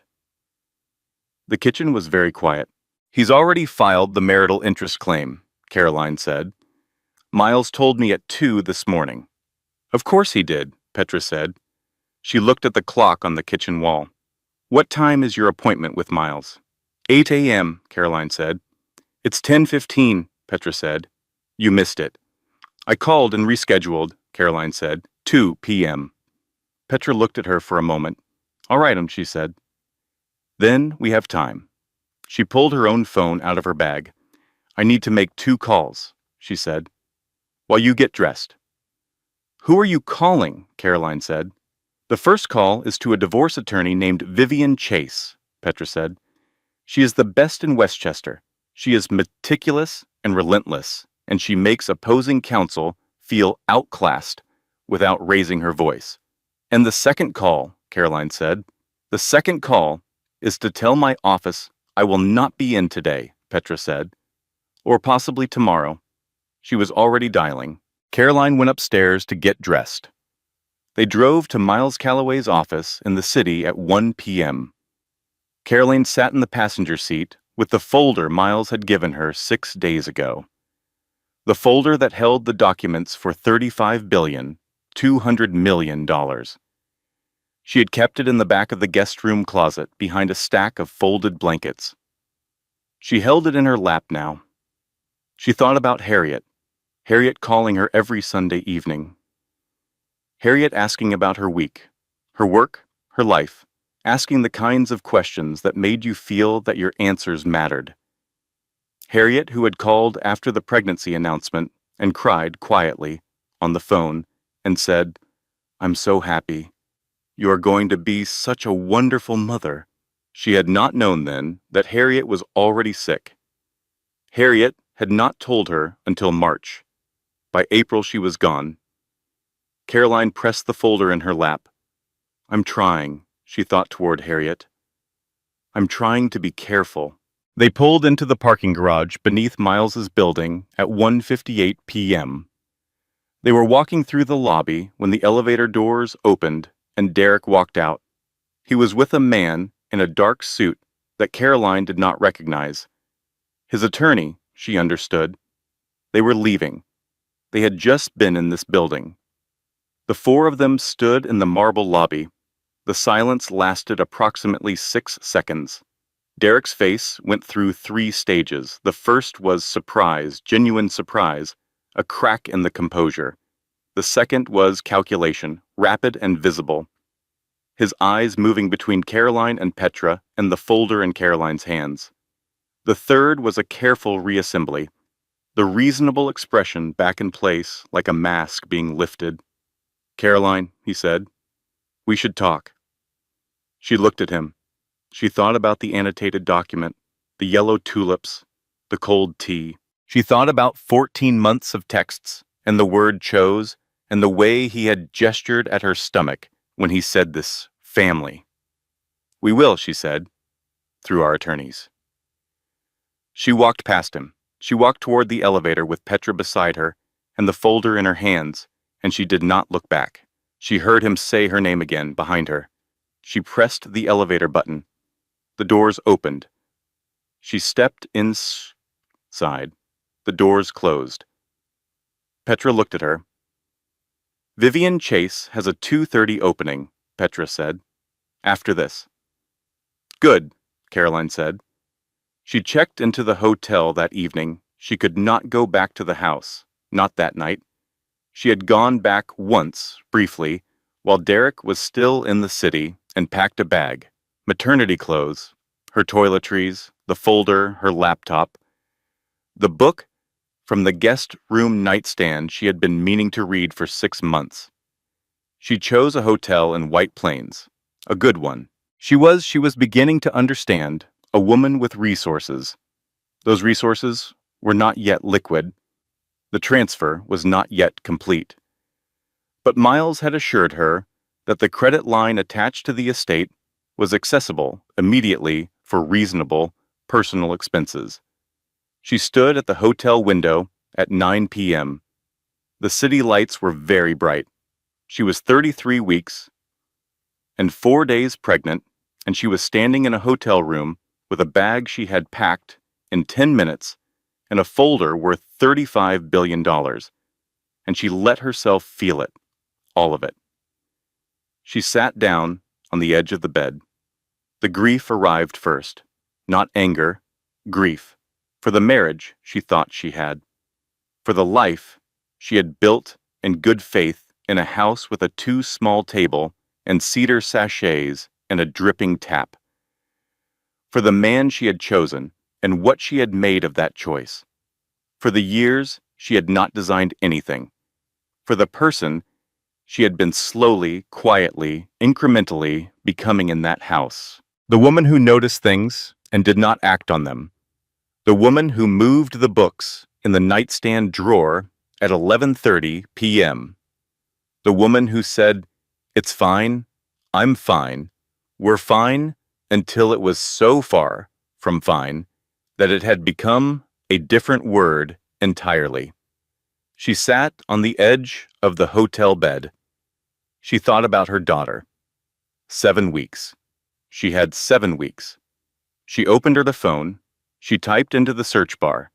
The kitchen was very quiet. He's already filed the marital interest claim, Caroline said. Miles told me at 2 this morning. Of course he did, Petra said. She looked at the clock on the kitchen wall. What time is your appointment with Miles? 8 a.m., Caroline said. It's 10:15, Petra said. You missed it. I called and rescheduled, Caroline said. 2 p.m. Petra looked at her for a moment. All right, she said. Then we have time. She pulled her own phone out of her bag. I need to make 2 calls, she said. While you get dressed. Who are you calling? Caroline said. The first call is to a divorce attorney named Vivian Chase, Petra said. She is the best in Westchester. She is meticulous and relentless, and she makes opposing counsel feel outclassed without raising her voice. And the second call, Caroline said, the second call is to tell my office I will not be in today, Petra said. Or possibly tomorrow. She was already dialing. Caroline went upstairs to get dressed. They drove to Miles Calloway's office in the city at 1 p.m. Caroline sat in the passenger seat with the folder Miles had given her 6 days ago. The folder that held the documents for $35.2 billion. She had kept it in the back of the guest room closet behind a stack of folded blankets. She held it in her lap now. She thought about Harriet calling her every Sunday evening. Harriet asking about her week, her work, her life, asking the kinds of questions that made you feel that your answers mattered. Harriet, who had called after the pregnancy announcement and cried quietly on the phone and said, I'm so happy. You are going to be such a wonderful mother. She had not known then that Harriet was already sick. Harriet had not told her until March. By April she was gone. Caroline pressed the folder in her lap. I'm trying, she thought toward Harriet. I'm trying to be careful. They pulled into the parking garage beneath Miles's building at 1:58 p.m. They were walking through the lobby when the elevator doors opened and Derek walked out. He was with a man in a dark suit that Caroline did not recognize. His attorney, she understood. They were leaving. They had just been in this building. The 4 of them stood in the marble lobby. The silence lasted approximately 6 seconds. Derek's face went through 3 stages. The first was surprise, genuine surprise, a crack in the composure. The second was calculation, rapid and visible. His eyes moving between Caroline and Petra and the folder in Caroline's hands. The third was a careful reassembly, the reasonable expression back in place like a mask being lifted. Caroline, he said, we should talk. She looked at him. She thought about the annotated document, the yellow tulips, the cold tea. She thought about 14 months of texts and the word chose and the way he had gestured at her stomach when he said this, family. We will, she said, through our attorneys. She walked past him. She walked toward the elevator with Petra beside her and the folder in her hands, and she did not look back. She heard him say her name again behind her. She pressed the elevator button. The doors opened. She stepped inside. The doors closed. Petra looked at her. Vivian Chase has a 2:30 opening, Petra said. After this. Good, Caroline said. She checked into the hotel that evening. She could not go back to the house, not that night. She had gone back once, briefly, while Derek was still in the city and packed a bag, maternity clothes, her toiletries, the folder, her laptop, the book from the guest room nightstand she had been meaning to read for 6 months. She chose a hotel in White Plains, a good one. She was beginning to understand, a woman with resources. Those resources were not yet liquid. The transfer was not yet complete. But Miles had assured her that the credit line attached to the estate was accessible immediately for reasonable personal expenses. She stood at the hotel window at 9 p.m. The city lights were very bright. She was 33 weeks and 4 days pregnant, and she was standing in a hotel room with a bag she had packed in 10 minutes and a folder worth $35 billion. And she let herself feel it, all of it. She sat down on the edge of the bed. The grief arrived first, not anger, grief, for the marriage she thought she had, for the life she had built in good faith in a house with a too small table and cedar sachets and a dripping tap, for the man she had chosen and what she had made of that choice, for the years she had not designed anything, for the person she had been slowly, quietly, incrementally becoming in that house. The woman who noticed things and did not act on them. The woman who moved the books in the nightstand drawer at 11:30 p.m. The woman who said, "It's fine, I'm fine, we're fine," until it was so far from fine that it had become a different word entirely. She sat on the edge of the hotel bed. She thought about her daughter. 7 weeks. She had 7 weeks. She opened the phone. She typed into the search bar,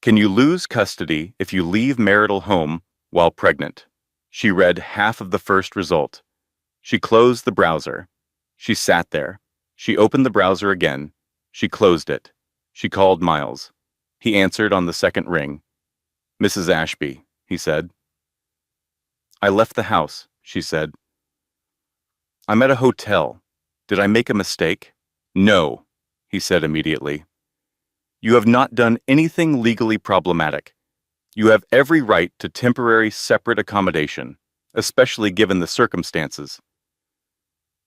"Can you lose custody if you leave marital home while pregnant?" She read half of the first result. She closed the browser. She sat there. She opened the browser again. She closed it. She called Miles. He answered on the second ring. "Mrs. Ashby," he said. "I left the house," she said. "I'm at a hotel. Did I make a mistake?" "No," he said immediately. "You have not done anything legally problematic. You have every right to temporary separate accommodation, especially given the circumstances."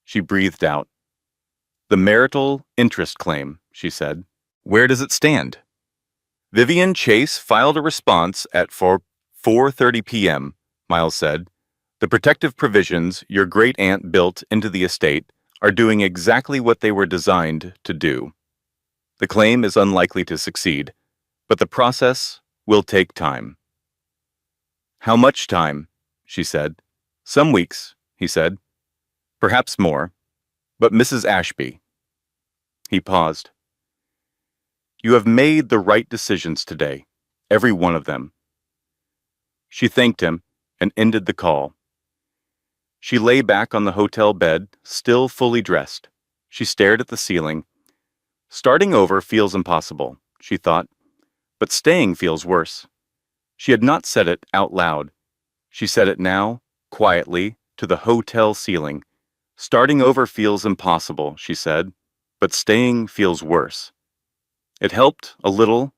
She breathed out. "The marital interest claim," she said. "Where does it stand?" "Vivian Chase filed a response at 4:30 p.m., Miles said. "The protective provisions your great-aunt built into the estate are doing exactly what they were designed to do. The claim is unlikely to succeed, but the process will take time." "How much time?" she said. "Some weeks," he said. "Perhaps more. But Mrs. Ashby." He paused. "You have made the right decisions today, every one of them." She thanked him and ended the call. She lay back on the hotel bed, still fully dressed. She stared at the ceiling. Starting over feels impossible, she thought, but staying feels worse. She had not said it out loud. She said it now, quietly, to the hotel ceiling. Starting over feels impossible, she said, but staying feels worse. It helped a little.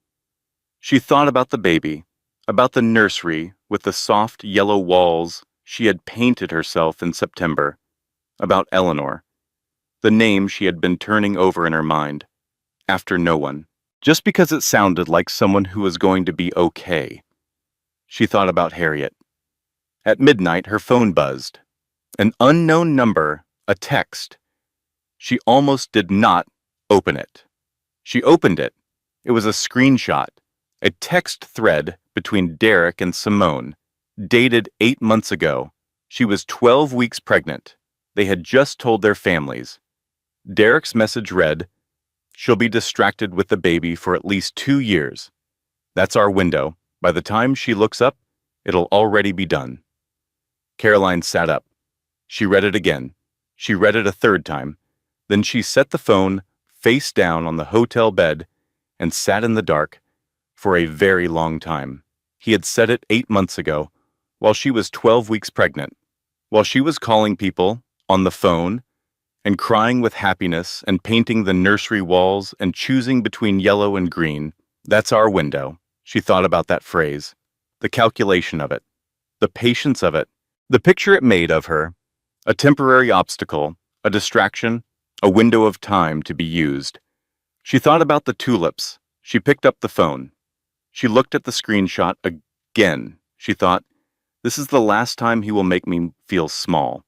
She thought about the baby, about the nursery with the soft yellow walls she had painted herself in September, about Eleanor, the name she had been turning over in her mind, after no one, just because it sounded like someone who was going to be okay. She thought about Harriet. At midnight, her phone buzzed. An unknown number, a text. She almost did not open it. She opened it. It was a screenshot, a text thread between Derek and Simone, dated 8 months ago. She was 12 weeks pregnant. They had just told their families. Derek's message read, "She'll be distracted with the baby for at least 2 years. That's our window. By the time she looks up, it'll already be done." Caroline sat up. She read it again. She read it a third time. Then she set the phone face down on the hotel bed and sat in the dark for a very long time. He had said it 8 months ago, while she was 12 weeks pregnant, while she was calling people on the phone and crying with happiness and painting the nursery walls and choosing between yellow and green. That's our window. She thought about that phrase, the calculation of it, the patience of it, the picture it made of her, a temporary obstacle, a distraction, a window of time to be used. She thought about the tulips. She picked up the phone. She looked at the screenshot again. She thought, This is the last time he will make me feel small.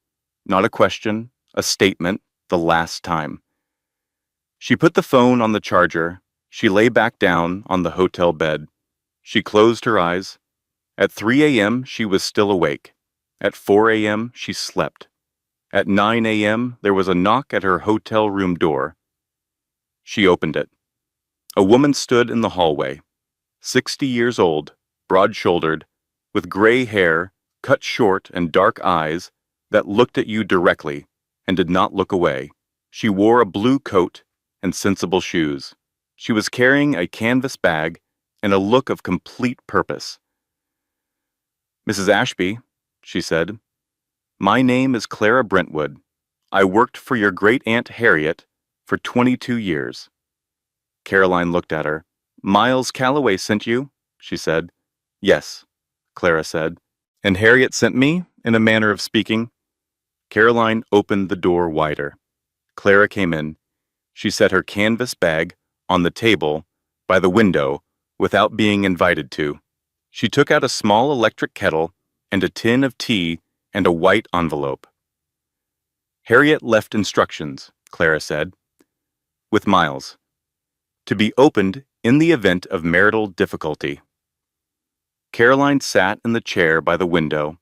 Not a question, a statement, the last time. She put the phone on the charger. She lay back down on the hotel bed. She closed her eyes. At 3 a.m., she was still awake. At 4 a.m., she slept. At 9 a.m., there was a knock at her hotel room door. She opened it. A woman stood in the hallway, 60 years old, broad-shouldered, with gray hair, cut short, and dark eyes that looked at you directly and did not look away. She wore a blue coat and sensible shoes. She was carrying a canvas bag and a look of complete purpose. "Mrs. Ashby," she said, "my name is Clara Brentwood. I worked for your great-aunt Harriet for 22 years. Caroline looked at her. "Miles Calloway sent you?" she said. "Yes," Clara said. "And Harriet sent me, in a manner of speaking?" Caroline opened the door wider. Clara came in. She set her canvas bag on the table by the window without being invited to. She took out a small electric kettle and a tin of tea and a white envelope. "Harriet left instructions," Clara said, "with Miles, to be opened in the event of marital difficulty." Caroline sat in the chair by the window.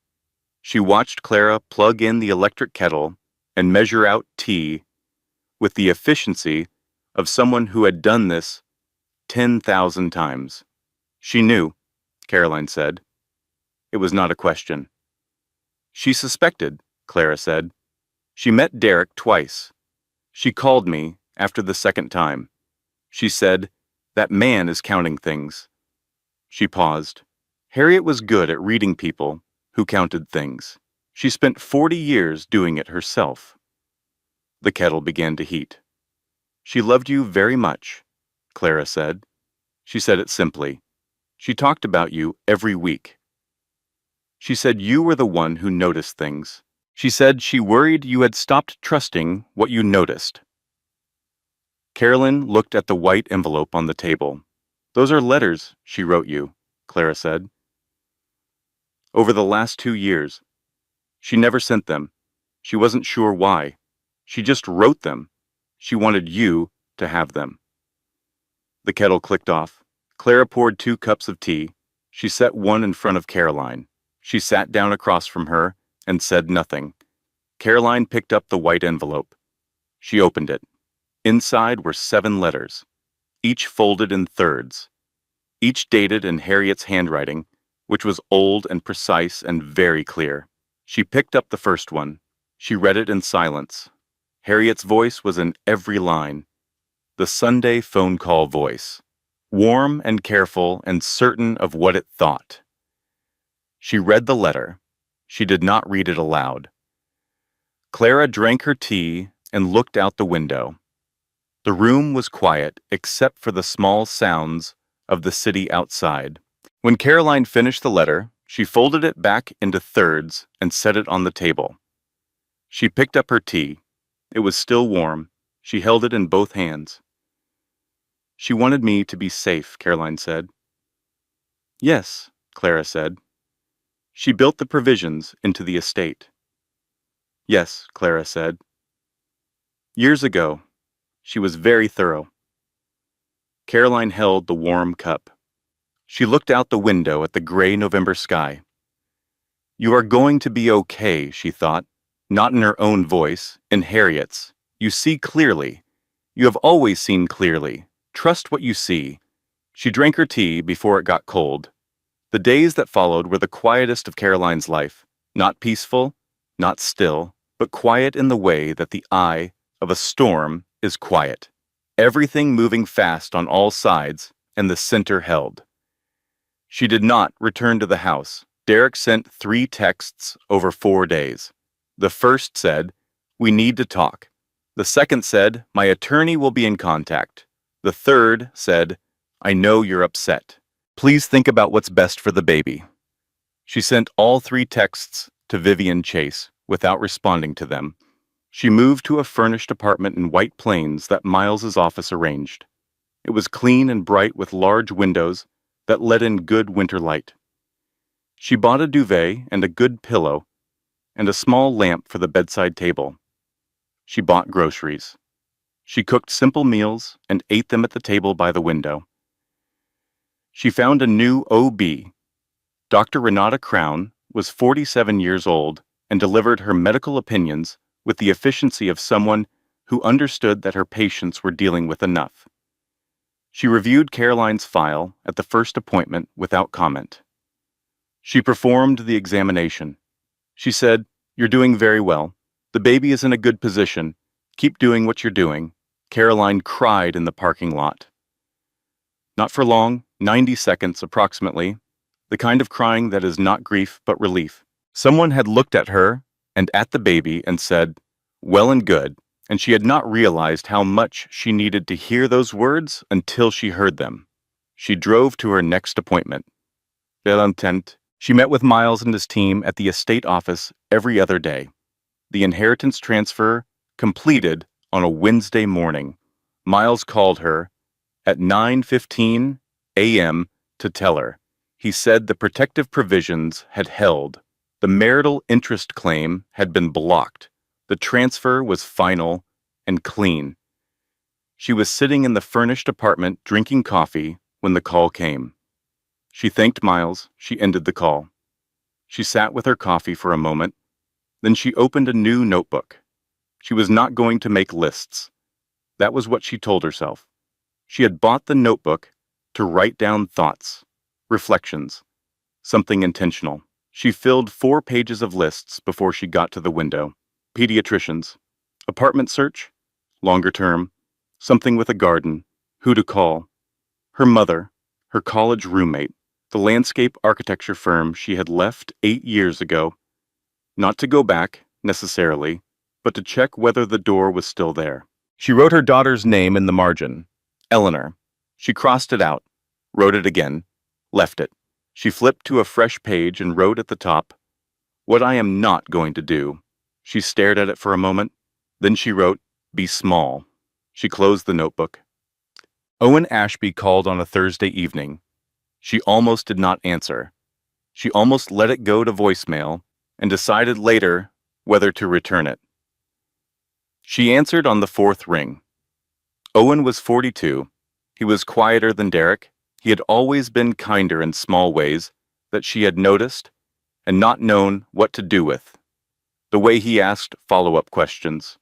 She watched Clara plug in the electric kettle and measure out tea with the efficiency of someone who had done this 10,000 times. She knew, Caroline said. It was not a question. She suspected, Clara said. She met Derek twice. She called me after the second time. She said, "That man is counting things." She paused. Harriet was good at reading people who counted things. She spent 40 years doing it herself. The kettle began to heat. "She loved you very much," Clara said. She said it simply. She talked about you every week. She said you were the one who noticed things. She said she worried you had stopped trusting what you noticed. Carolyn looked at the white envelope on the table. "Those are letters she wrote you," Clara said. "Over the last 2 years. She never sent them. She wasn't sure why. She just wrote them. She wanted you to have them." The kettle clicked off. Clara poured 2 cups of tea. She set one in front of Caroline. She sat down across from her and said nothing. Caroline picked up the white envelope. She opened it. Inside were 7 letters, each folded in thirds, each dated in Harriet's handwriting, which was old and precise and very clear. She picked up the first one. She read it in silence. Harriet's voice was in every line. The Sunday phone call voice, warm and careful and certain of what it thought. She read the letter. She did not read it aloud. Clara drank her tea and looked out the window. The room was quiet except for the small sounds of the city outside. When Caroline finished the letter, she folded it back into thirds and set it on the table. She picked up her tea. It was still warm. She held it in both hands. "She wanted me to be safe," Caroline said. "Yes," Clara said. "She built the provisions into the estate." "Yes," Clara said. "Years ago. She was very thorough." Caroline held the warm cup. She looked out the window at the gray November sky. "You are going to be okay," she thought, not in her own voice, in Harriet's. "You see clearly. You have always seen clearly. Trust what you see." She drank her tea before it got cold. The days that followed were the quietest of Caroline's life, not peaceful, not still, but quiet in the way that the eye of a storm is quiet. Everything moving fast on all sides, and the center held. She did not return to the house. Derek sent 3 texts over 4 days. The first said, "We need to talk." The second said, "My attorney will be in contact." The third said, "I know you're upset. Please think about what's best for the baby." She sent all 3 texts to Vivian Chase without responding to them. She moved to a furnished apartment in White Plains that Miles's office arranged. It was clean and bright with large windows that let in good winter light. She bought a duvet and a good pillow and a small lamp for the bedside table. She bought groceries. She cooked simple meals and ate them at the table by the window. She found a new OB. Dr. Renata Crown was 47 years old and delivered her medical opinions with the efficiency of someone who understood that her patients were dealing with enough. She reviewed Caroline's file at the first appointment without comment. She performed the examination. She said, "You're doing very well. The baby is in a good position. Keep doing what you're doing." Caroline cried in the parking lot. Not for long, 90 seconds approximately, the kind of crying that is not grief but relief. Someone had looked at her and at the baby and said, "Well and good," and she had not realized how much she needed to hear those words until she heard them. She drove to her next appointment. Intent. She met with Miles and his team at the estate office every other day. The inheritance transfer completed on a Wednesday morning. Miles called her at 9:15 a.m. to tell her. He said the protective provisions had held. The marital interest claim had been blocked. The transfer was final and clean. She was sitting in the furnished apartment drinking coffee when the call came. She thanked Miles. She ended the call. She sat with her coffee for a moment. Then she opened a new notebook. She was not going to make lists. That was what she told herself. She had bought the notebook to write down thoughts, reflections, something intentional. She filled 4 pages of lists before she got to the window. Pediatricians, apartment search, longer term, something with a garden, who to call, her mother, her college roommate, the landscape architecture firm she had left 8 years ago, not to go back, necessarily, but to check whether the door was still there. She wrote her daughter's name in the margin, Eleanor. She crossed it out, wrote it again, left it. She flipped to a fresh page and wrote at the top, "What I am not going to do." She stared at it for a moment. Then she wrote, "Be small." She closed the notebook. Owen Ashby called on a Thursday evening. She almost did not answer. She almost let it go to voicemail and decided later whether to return it. She answered on the 4th ring. Owen was 42. He was quieter than Derek. He had always been kinder in small ways that she had noticed and not known what to do with. The way he asked follow-up questions.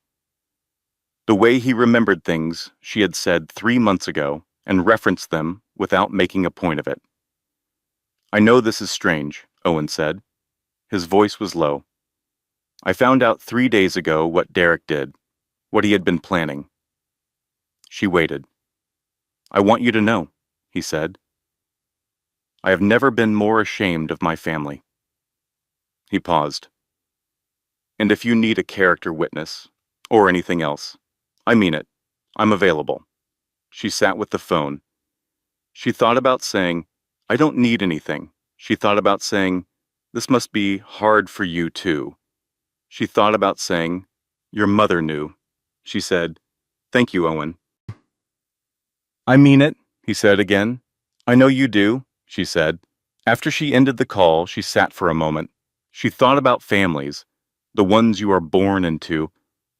The way he remembered things she had said 3 months ago and referenced them without making a point of it. "I know this is strange," Owen said. His voice was low. "I found out 3 days ago what Derek did, what he had been planning." She waited. "I want you to know," he said. "I have never been more ashamed of my family." He paused. "And if you need a character witness, or anything else, I mean it. I'm available." She sat with the phone. She thought about saying, "I don't need anything." She thought about saying, "This must be hard for you too." She thought about saying, "Your mother knew." She said, "Thank you, Owen." "I mean it," he said again. "I know you do," she said. After she ended the call, she sat for a moment. She thought about families, the ones you are born into,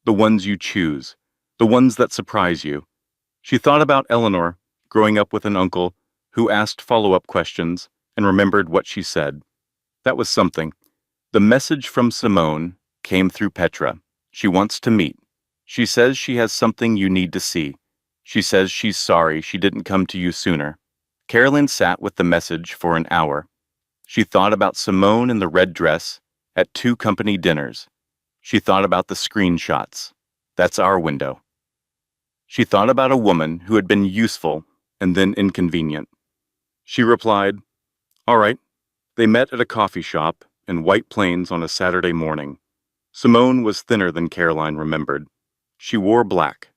the ones you choose, the ones that surprise you. She thought about Eleanor, growing up with an uncle who asked follow-up questions and remembered what she said. That was something. The message from Simone came through Petra. She wants to meet. She says she has something you need to see. She says she's sorry she didn't come to you sooner. Carolyn sat with the message for an hour. She thought about Simone in the red dress at 2 company dinners. She thought about the screenshots. That's our window. She thought about a woman who had been useful and then inconvenient. She replied, "All right." They met at a coffee shop in White Plains on a Saturday morning. Simone was thinner than Caroline remembered. She wore black.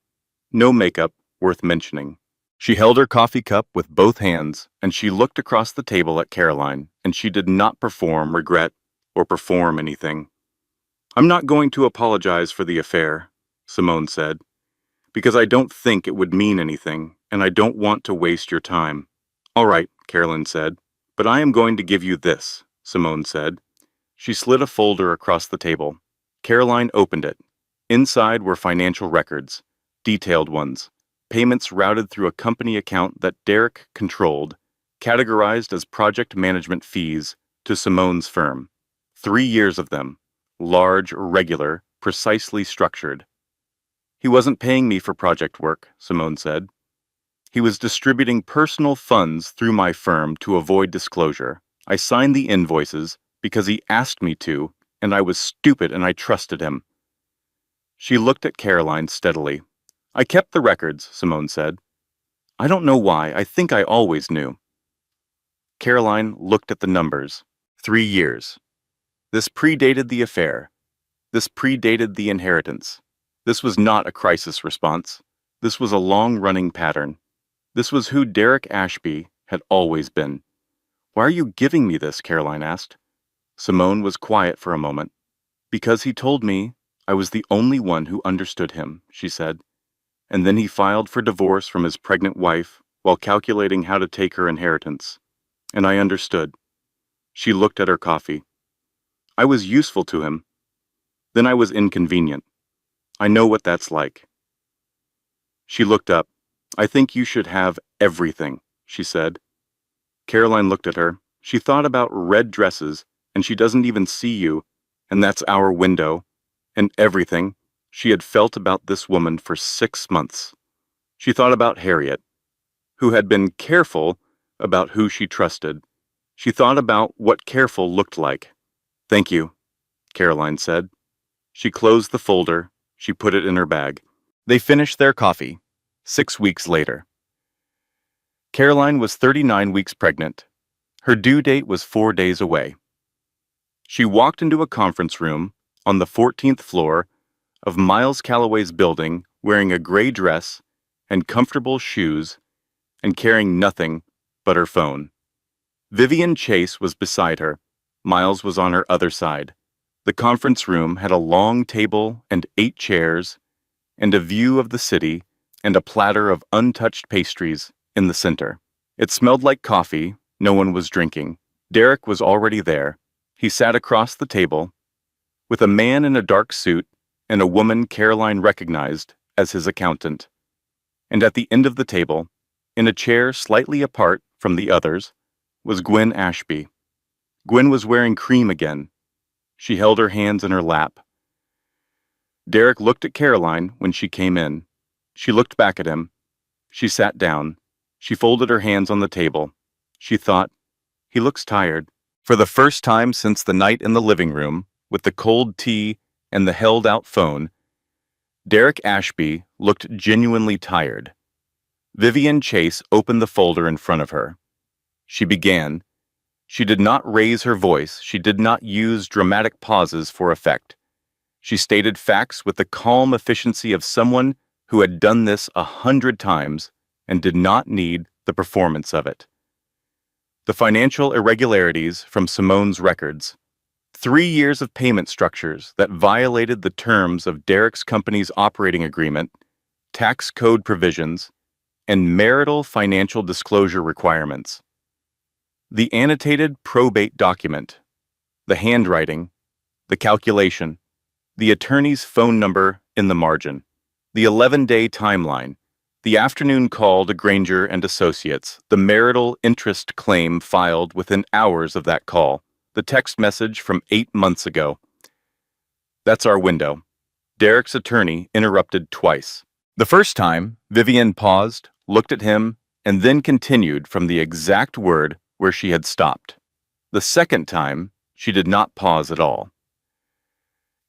No makeup worth mentioning. She held her coffee cup with both hands, and she looked across the table at Caroline, and she did not perform regret or perform anything. "I'm not going to apologize for the affair," Simone said, "because I don't think it would mean anything, and I don't want to waste your time." "All right," Caroline said, "but I am going to give you this." Simone said. She slid a folder across the table. Caroline opened it. Inside were financial records, detailed ones, payments routed through a company account that Derek controlled, categorized as project management fees to Simone's firm. 3 years of them, large, regular, precisely structured. He wasn't paying me for project work, Simone said. He was distributing personal funds through my firm to avoid disclosure. I signed the invoices because he asked me to, and I was stupid and I trusted him. She looked at Caroline steadily. I kept the records, Simone said. I don't know why. I think I always knew. Caroline looked at the numbers. 3 years. This predated the affair. This predated the inheritance. This was not a crisis response. This was a long-running pattern. This was who Derek Ashby had always been. Why are you giving me this? Caroline asked. Simone was quiet for a moment. Because he told me I was the only one who understood him, she said. And then he filed for divorce from his pregnant wife while calculating how to take her inheritance. And I understood. She looked at her coffee. I was useful to him. Then I was inconvenient. I know what that's like. She looked up. I think you should have everything, she said. Caroline looked at her. She thought about red dresses, and she doesn't even see you, and that's our window, and everything she had felt about this woman for 6 months. She thought about Harriet, who had been careful about who she trusted. She thought about what careful looked like. Thank you, Caroline said. She closed the folder. She put it in her bag. They finished their coffee. 6 weeks later. Caroline was 39 weeks pregnant. Her due date was 4 days away. She walked into a conference room on the 14th floor of Miles Calloway's building wearing a gray dress and comfortable shoes and carrying nothing but her phone. Vivian Chase was beside her. Miles was on her other side. The conference room had a long table and 8 chairs and a view of the city and a platter of untouched pastries in the center. It smelled like coffee. No one was drinking. Derek was already there. He sat across the table with a man in a dark suit and a woman Caroline recognized as his accountant. And at the end of the table, in a chair slightly apart from the others, was Gwen Ashby. Gwen was wearing cream again. She held her hands in her lap. Derek looked at Caroline when she came in. She looked back at him. She sat down. She folded her hands on the table. She thought, he looks tired. For the first time since the night in the living room, with the cold tea and the held-out phone, Derek Ashby looked genuinely tired. Vivian Chase opened the folder in front of her. She began. She did not raise her voice. She did not use dramatic pauses for effect. She stated facts with the calm efficiency of someone who had done this 100 times and did not need the performance of it. The financial irregularities from Simone's records. 3 years of payment structures that violated the terms of Derek's company's operating agreement, tax code provisions, and marital financial disclosure requirements. The annotated probate document, the handwriting, the calculation, the attorney's phone number in the margin, the 11-day timeline, the afternoon call to Granger and Associates, the marital interest claim filed within hours of that call, the text message from 8 months ago. That's our window. Derek's attorney interrupted twice. The first time, Vivian paused, looked at him, and then continued from the exact word where she had stopped. The second time, she did not pause at all.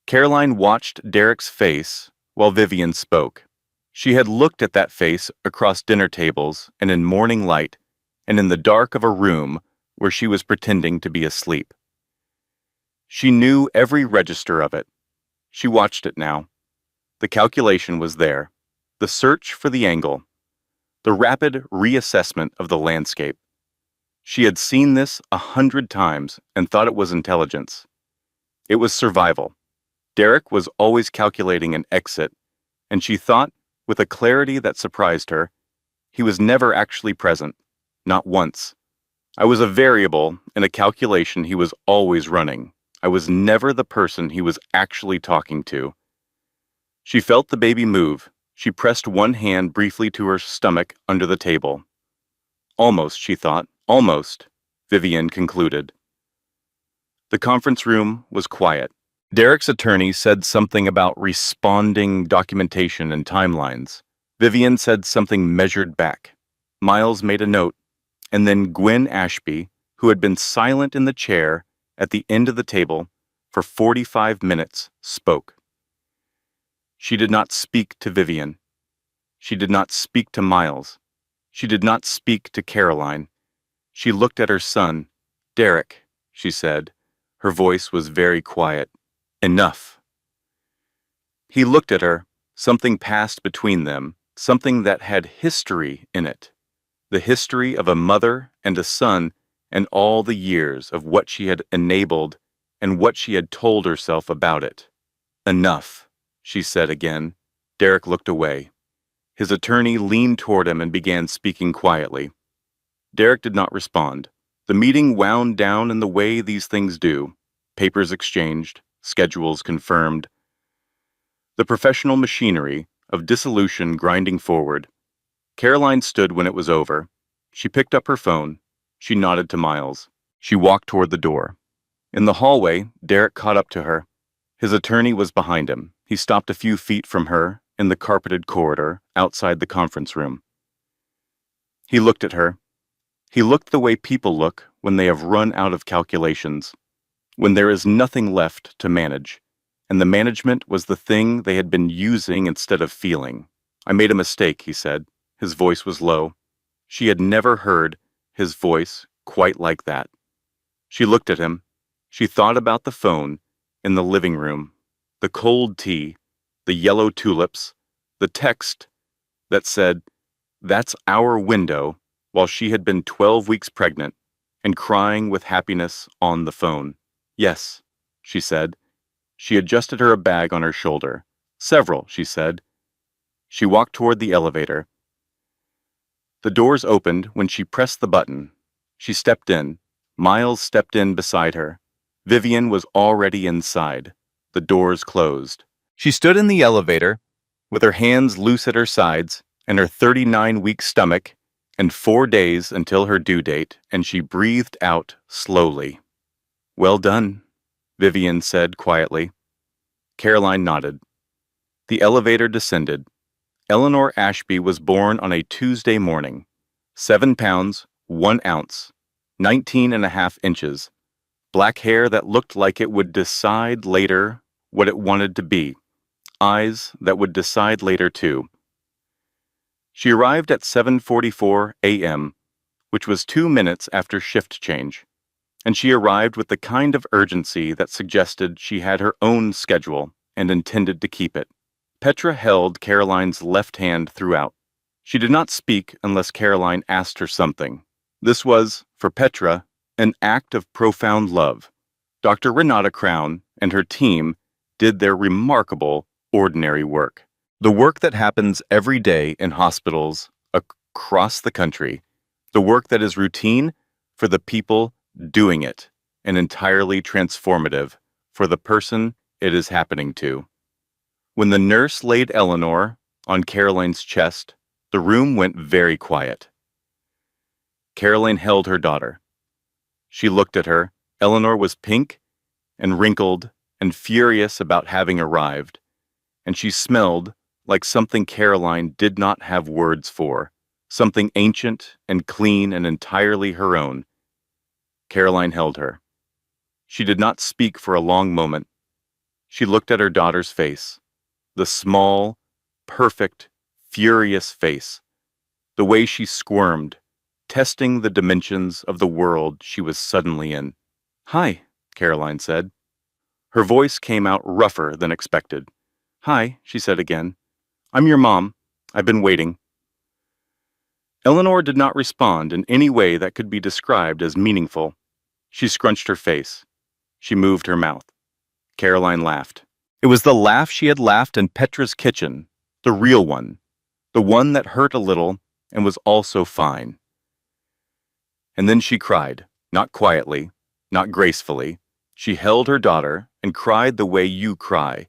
Caroline watched Derek's face while Vivian spoke. She had looked at that face across dinner tables and in morning light and in the dark of a room where she was pretending to be asleep. She knew every register of it. She watched it now. The calculation was there, the search for the angle, the rapid reassessment of the landscape. She had seen this 100 times and thought it was intelligence. It was survival. Derek was always calculating an exit, and she thought, with a clarity that surprised her, he was never actually present, not once. I was a variable in a calculation he was always running. I was never the person he was actually talking to. She felt the baby move. She pressed one hand briefly to her stomach under the table. Almost, she thought. Almost, Vivian concluded. The conference room was quiet. Derek's attorney said something about responding documentation and timelines. Vivian said something measured back. Miles made a note, and then Gwen Ashby, who had been silent in the chair at the end of the table for 45 minutes, spoke. She did not speak to Vivian. She did not speak to Miles. She did not speak to Caroline. She looked at her son. Derek, she said. Her voice was very quiet. Enough. He looked at her. Something passed between them, something that had history in it. The history of a mother and a son and all the years of what she had enabled and what she had told herself about it. Enough, she said again. Derek looked away. His attorney leaned toward him and began speaking quietly. Derek did not respond. The meeting wound down in the way these things do. Papers exchanged, schedules confirmed. The professional machinery of dissolution grinding forward. Caroline stood when it was over. She picked up her phone. She nodded to Miles. She walked toward the door. In the hallway, Derek caught up to her. His attorney was behind him. He stopped a few feet from her in the carpeted corridor outside the conference room. He looked at her. He looked the way people look when they have run out of calculations, when there is nothing left to manage, and the management was the thing they had been using instead of feeling. I made a mistake, he said. His voice was low. She had never heard his voice quite like that. She looked at him. She thought about the phone in the living room, the cold tea, the yellow tulips, the text that said, "That's our window," while she had been 12 weeks pregnant and crying with happiness on the phone. Yes, she said. She adjusted her bag on her shoulder. Several, she said. She walked toward the elevator. The doors opened when she pressed the button. She stepped in. Miles stepped in beside her. Vivian was already inside. The doors closed. She stood in the elevator, with her hands loose at her sides, and her 39-week stomach, and 4 days until her due date, and she breathed out slowly. "Well done," Vivian said quietly. Caroline nodded. The elevator descended. Eleanor Ashby was born on a Tuesday morning. 7 pounds, 1 ounce, 19.5 inches. Black hair that looked like it would decide later what it wanted to be. Eyes that would decide later too. She arrived at 7:44 a.m., which was 2 minutes after shift change, and she arrived with the kind of urgency that suggested she had her own schedule and intended to keep it. Petra held Caroline's left hand throughout. She did not speak unless Caroline asked her something. This was, for Petra, an act of profound love. Dr. Renata Crown and her team did their remarkable, ordinary work. The work that happens every day in hospitals across the country. The work that is routine for the people doing it and entirely transformative for the person it is happening to. When the nurse laid Eleanor on Caroline's chest, the room went very quiet. Caroline held her daughter. She looked at her. Eleanor was pink and wrinkled and furious about having arrived, and she smelled like something Caroline did not have words for, something ancient and clean and entirely her own. Caroline held her. She did not speak for a long moment. She looked at her daughter's face, the small, perfect, furious face, the way she squirmed, testing the dimensions of the world she was suddenly in. "Hi," Caroline said. Her voice came out rougher than expected. "Hi," she said again. "I'm your mom. I've been waiting." Eleanor did not respond in any way that could be described as meaningful. She scrunched her face. She moved her mouth. Caroline laughed. It was the laugh she had laughed in Petra's kitchen, the real one, the one that hurt a little and was also fine. And then she cried, not quietly, not gracefully. She held her daughter and cried the way you cry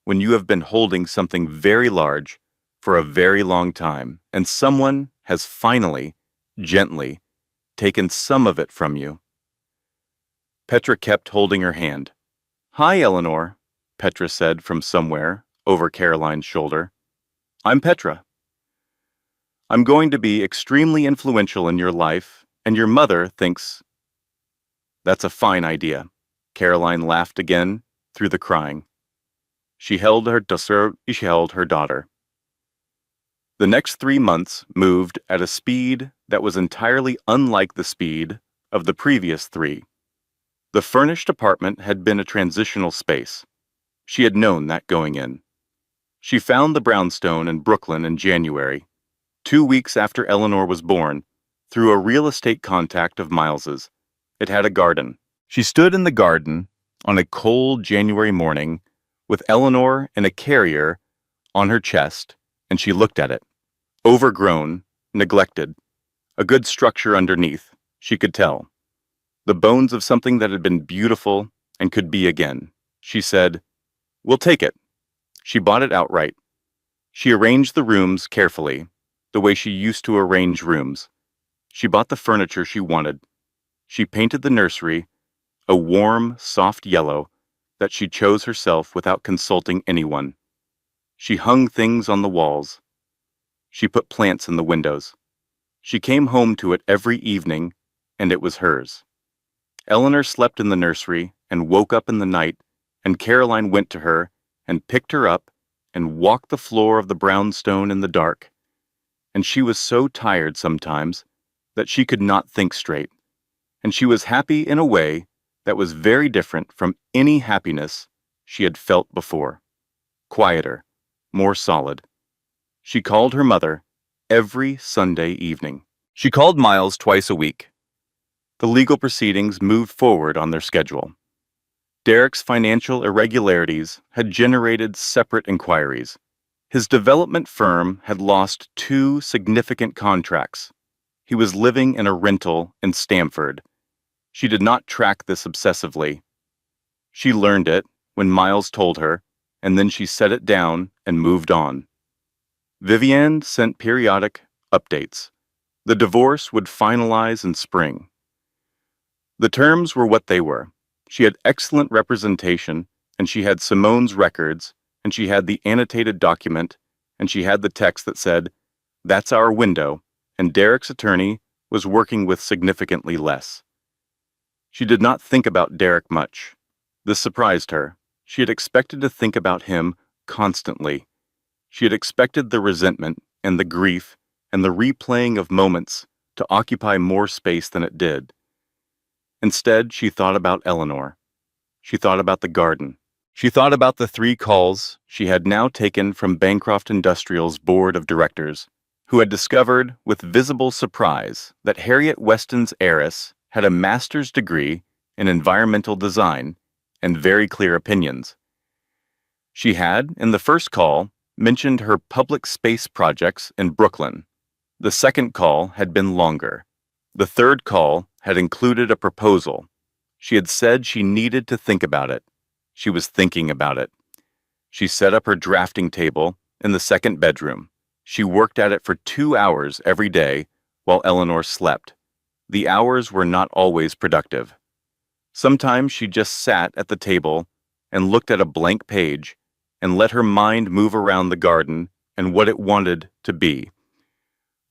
when you have been holding something very large for a very long time, and someone has finally, gently, taken some of it from you. Petra kept holding her hand. "Hi, Eleanor," Petra said from somewhere over Caroline's shoulder. "I'm Petra. I'm going to be extremely influential in your life, and your mother thinks—" "That's a fine idea." Caroline laughed again through the crying. She held her daughter. The next 3 months moved at a speed that was entirely unlike the speed of the previous 3. The furnished apartment had been a transitional space. She had known that going in. She found the brownstone in Brooklyn in January, 2 weeks after Eleanor was born, through a real estate contact of Miles's. It had a garden. She stood in the garden on a cold January morning with Eleanor in a carrier on her chest, and she looked at it. Overgrown, neglected, a good structure underneath, she could tell. The bones of something that had been beautiful and could be again. She said, "We'll take it." She bought it outright. She arranged the rooms carefully, the way she used to arrange rooms. She bought the furniture she wanted. She painted the nursery a warm, soft yellow that she chose herself without consulting anyone. She hung things on the walls. She put plants in the windows. She came home to it every evening, and it was hers. Eleanor slept in the nursery and woke up in the night, and Caroline went to her and picked her up and walked the floor of the brownstone in the dark. And she was so tired sometimes that she could not think straight. And she was happy in a way that was very different from any happiness she had felt before. Quieter, more solid. She called her mother every Sunday evening. She called Miles twice a week. The legal proceedings moved forward on their schedule. Derek's financial irregularities had generated separate inquiries. His development firm had lost 2 significant contracts. He was living in a rental in Stamford. She did not track this obsessively. She learned it when Miles told her, and then she set it down and moved on. Vivienne sent periodic updates. The divorce would finalize in spring. The terms were what they were. She had excellent representation, and she had Simone's records, and she had the annotated document, and she had the text that said, "That's our window," and Derek's attorney was working with significantly less. She did not think about Derek much. This surprised her. She had expected to think about him constantly. She had expected the resentment and the grief and the replaying of moments to occupy more space than it did. Instead, she thought about Eleanor. She thought about the garden. She thought about the 3 calls she had now taken from Bancroft Industrial's board of directors, who had discovered with visible surprise that Harriet Weston's heiress had a master's degree in environmental design and very clear opinions. She had, in the first call, mentioned her public space projects in Brooklyn. The second call had been longer. The third call had included a proposal. She had said she needed to think about it. She was thinking about it. She set up her drafting table in the second bedroom. She worked at it for 2 hours every day while Eleanor slept. The hours were not always productive. Sometimes she just sat at the table and looked at a blank page and let her mind move around the garden and what it wanted to be.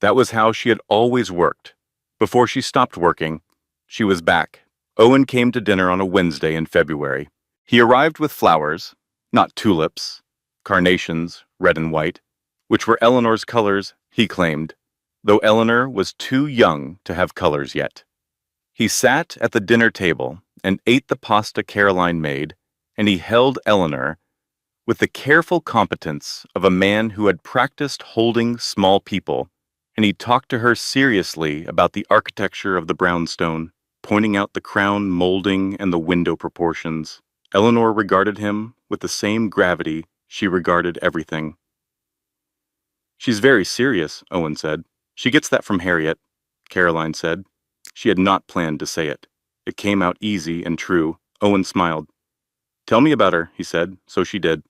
That was how she had always worked. Before she stopped working, she was back. Owen came to dinner on a Wednesday in February. He arrived with flowers, not tulips, carnations, red and white, which were Eleanor's colors, he claimed, though Eleanor was too young to have colors yet. He sat at the dinner table and ate the pasta Caroline made, and he held Eleanor with the careful competence of a man who had practiced holding small people, and he talked to her seriously about the architecture of the brownstone, pointing out the crown molding and the window proportions. Eleanor regarded him with the same gravity she regarded everything. "She's very serious," Owen said. "She gets that from Harriet," Caroline said. She had not planned to say it. It came out easy and true. Owen smiled. "Tell me about her," he said, so she did.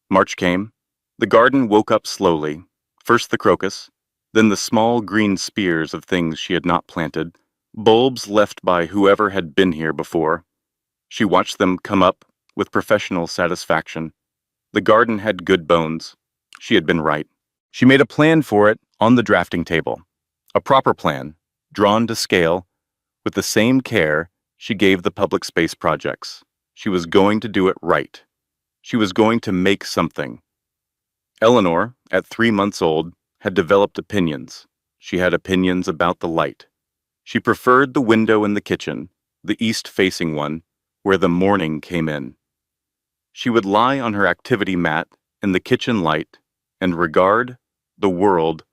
March came. The garden woke up slowly. First the crocus, then the small green spears of things she had not planted, bulbs left by whoever had been here before. She watched them come up with professional satisfaction. The garden had good bones. She had been right. She made a plan for it on the drafting table. A proper plan, drawn to scale, with the same care she gave the public space projects. She was going to do it right. She was going to make something. Eleanor, at 3 months old, had developed opinions. She had opinions about the light. She preferred the window in the kitchen, the east-facing one, where the morning came in. She would lie on her activity mat in the kitchen light and regard the world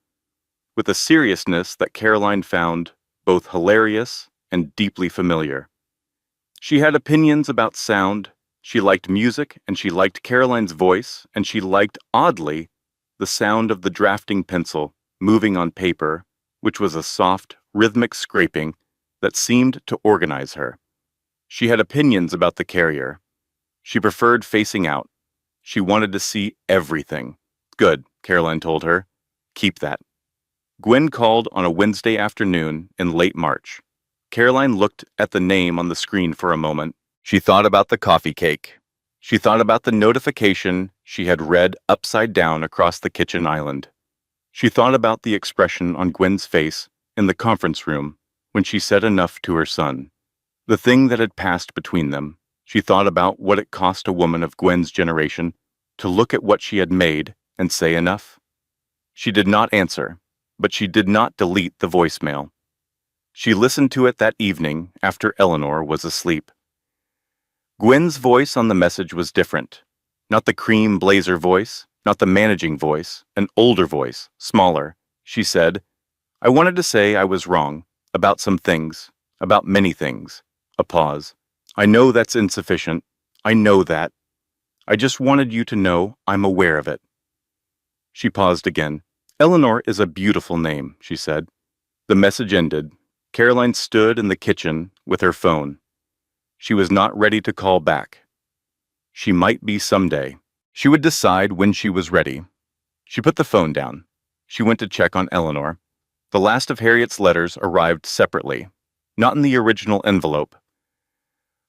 with a seriousness that Caroline found both hilarious and deeply familiar. She had opinions about sound. She liked music, and she liked Caroline's voice, and she liked, oddly, the sound of the drafting pencil moving on paper, which was a soft, rhythmic scraping that seemed to organize her. She had opinions about the carrier. She preferred facing out. She wanted to see everything. Good, Caroline told her. Keep that. Gwen called on a Wednesday afternoon in late March. Caroline looked at the name on the screen for a moment. She thought about the coffee cake. She thought about the notification she had read upside down across the kitchen island. She thought about the expression on Gwen's face in the conference room when she said enough to her son. The thing that had passed between them. She thought about what it cost a woman of Gwen's generation to look at what she had made and say enough. She did not answer, but she did not delete the voicemail. She listened to it that evening after Eleanor was asleep. Gwen's voice on the message was different. Not the cream blazer voice, not the managing voice, an older voice, smaller. She said, "I wanted to say I was wrong, about some things, about many things." A pause. "I know that's insufficient. I know that. I just wanted you to know I'm aware of it." She paused again. "Eleanor is a beautiful name," she said. The message ended. Caroline stood in the kitchen with her phone. She was not ready to call back. She might be someday. She would decide when she was ready. She put the phone down. She went to check on Eleanor. The last of Harriet's letters arrived separately, not in the original envelope.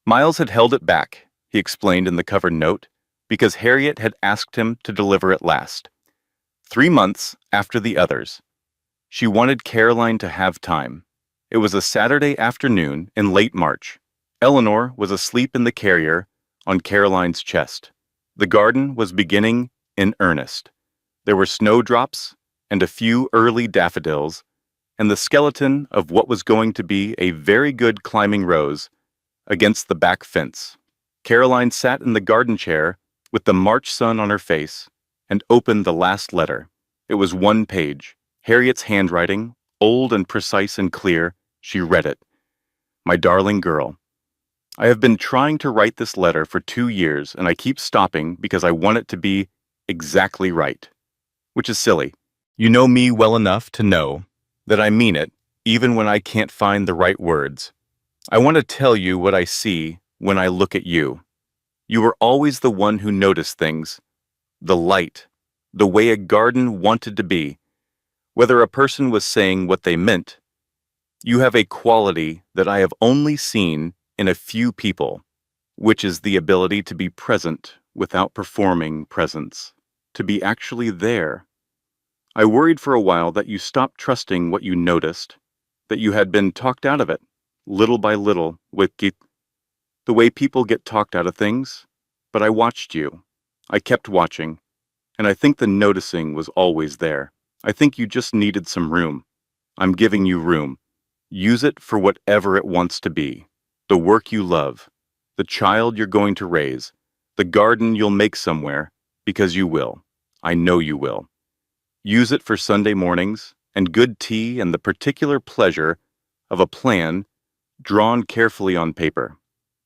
Miles had held it back, he explained in the covered note, because Harriet had asked him to deliver it last. 3 months after the others. She wanted Caroline to have time. It was a Saturday afternoon in late March. Eleanor was asleep in the carrier on Caroline's chest. The garden was beginning in earnest. There were snowdrops and a few early daffodils, and the skeleton of what was going to be a very good climbing rose against the back fence. Caroline sat in the garden chair with the March sun on her face and opened the last letter. It was 1 page. Harriet's handwriting, old and precise and clear. She read it. "My darling girl, I have been trying to write this letter for 2 years, and I keep stopping because I want it to be exactly right. Which is silly. You know me well enough to know that I mean it, even when I can't find the right words. I want to tell you what I see when I look at you. You were always the one who noticed things. The light. The way a garden wanted to be. Whether a person was saying what they meant. You have a quality that I have only seen in a few people, which is the ability to be present without performing presence, to be actually there. I worried for a while that you stopped trusting what you noticed, that you had been talked out of it, little by little, the way people get talked out of things. But I watched you. I kept watching, and I think the noticing was always there. I think you just needed some room. I'm giving you room. Use it for whatever it wants to be. The work you love, the child you're going to raise, the garden you'll make somewhere, because you will. I know you will. Use it for Sunday mornings and good tea and the particular pleasure of a plan drawn carefully on paper.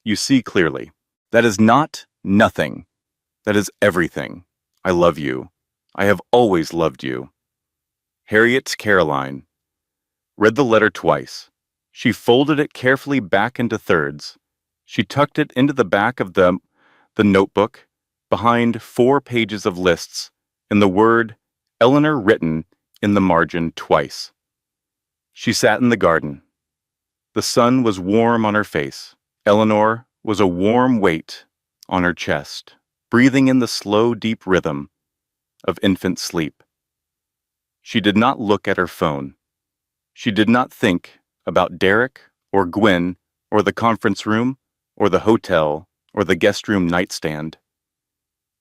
You see clearly. That is not nothing. That is everything. I love you. I have always loved you. Harriet's Caroline. Read the letter twice. She folded it carefully back into thirds. She tucked it into the back of the notebook, behind 4 pages of lists, and the word Eleanor written in the margin twice. She sat in the garden. The sun was warm on her face. Eleanor was a warm weight on her chest, breathing in the slow, deep rhythm of infant sleep. She did not look at her phone. She did not think about Derek or Gwen or the conference room or the hotel or the guest room nightstand.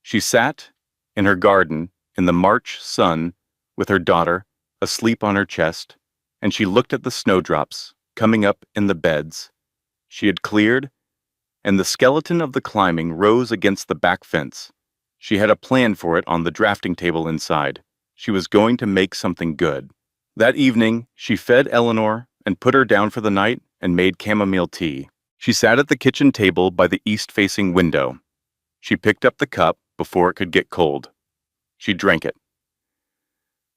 She sat in her garden in the March sun with her daughter asleep on her chest, and she looked at the snowdrops coming up in the beds she had cleared, and the skeleton of the climbing rose against the back fence. She had a plan for it on the drafting table inside. She was going to make something good. That evening, she fed Eleanor and put her down for the night and made chamomile tea. She sat at the kitchen table by the east-facing window. She picked up the cup before it could get cold. She drank it.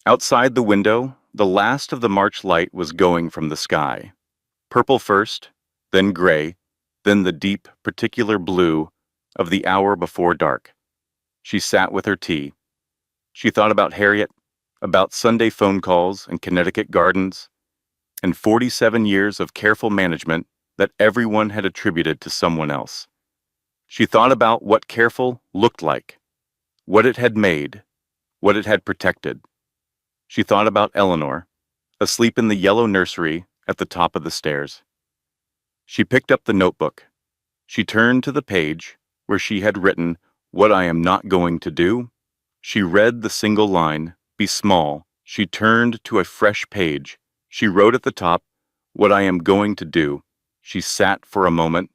Outside the window, the last of the March light was going from the sky. Purple first, then gray, then the deep, particular blue of the hour before dark. She sat with her tea. She thought about Harriet, about Sunday phone calls and Connecticut gardens, and 47 years of careful management that everyone had attributed to someone else. She thought about what careful looked like, what it had made, what it had protected. She thought about Eleanor, asleep in the yellow nursery at the top of the stairs. She picked up the notebook. She turned to the page where she had written, "What I am not going to do." She read the single line, "Be small." She turned to a fresh page. She wrote at the top, "What I am going to do." She sat for a moment.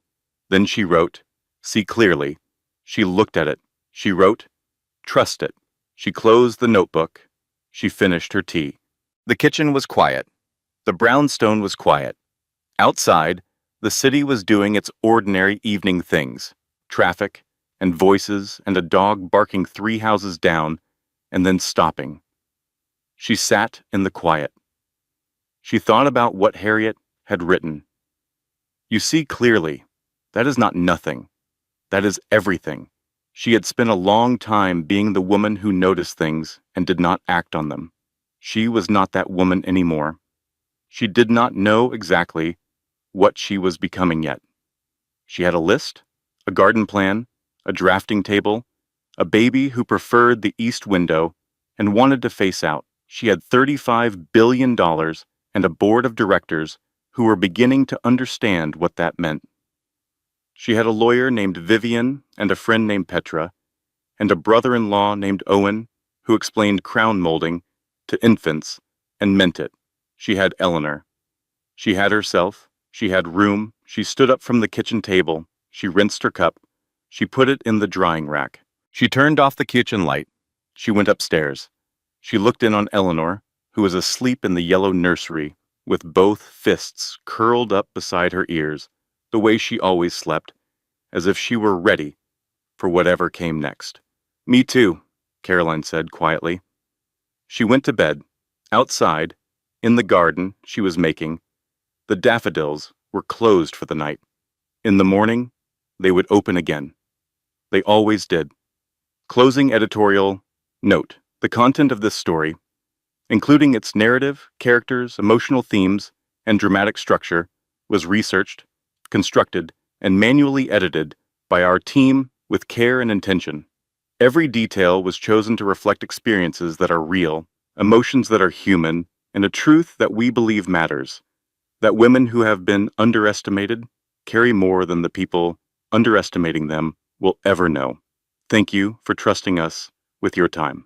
Then she wrote, "See clearly." She looked at it. She wrote, "Trust it." She closed the notebook. She finished her tea. The kitchen was quiet. The brownstone was quiet. Outside, the city was doing its ordinary evening things. Traffic, and voices, and a dog barking 3 houses down, and then stopping. She sat in the quiet. She thought about what Harriet had written. "You see clearly, that is not nothing. That is everything." She had spent a long time being the woman who noticed things and did not act on them. She was not that woman anymore. She did not know exactly what she was becoming yet. She had a list, a garden plan, a drafting table, a baby who preferred the east window and wanted to face out. She had $35 billion and a board of directors who were beginning to understand what that meant. She had a lawyer named Vivian and a friend named Petra, and a brother-in-law named Owen who explained crown molding to infants and meant it. She had Eleanor. She had herself. She had room. She stood up from the kitchen table. She rinsed her cup. She put it in the drying rack. She turned off the kitchen light. She went upstairs. She looked in on Eleanor, who was asleep in the yellow nursery, with both fists curled up beside her ears, the way she always slept, as if she were ready for whatever came next. "Me too," Caroline said quietly. She went to bed. Outside, in the garden she was making, the daffodils were closed for the night. In the morning, they would open again. They always did. Closing editorial note: the content of this story, including its narrative, characters, emotional themes, and dramatic structure, was researched, constructed, and manually edited by our team with care and intention. Every detail was chosen to reflect experiences that are real, emotions that are human, and a truth that we believe matters: that women who have been underestimated carry more than the people underestimating them will ever know. Thank you for trusting us with your time.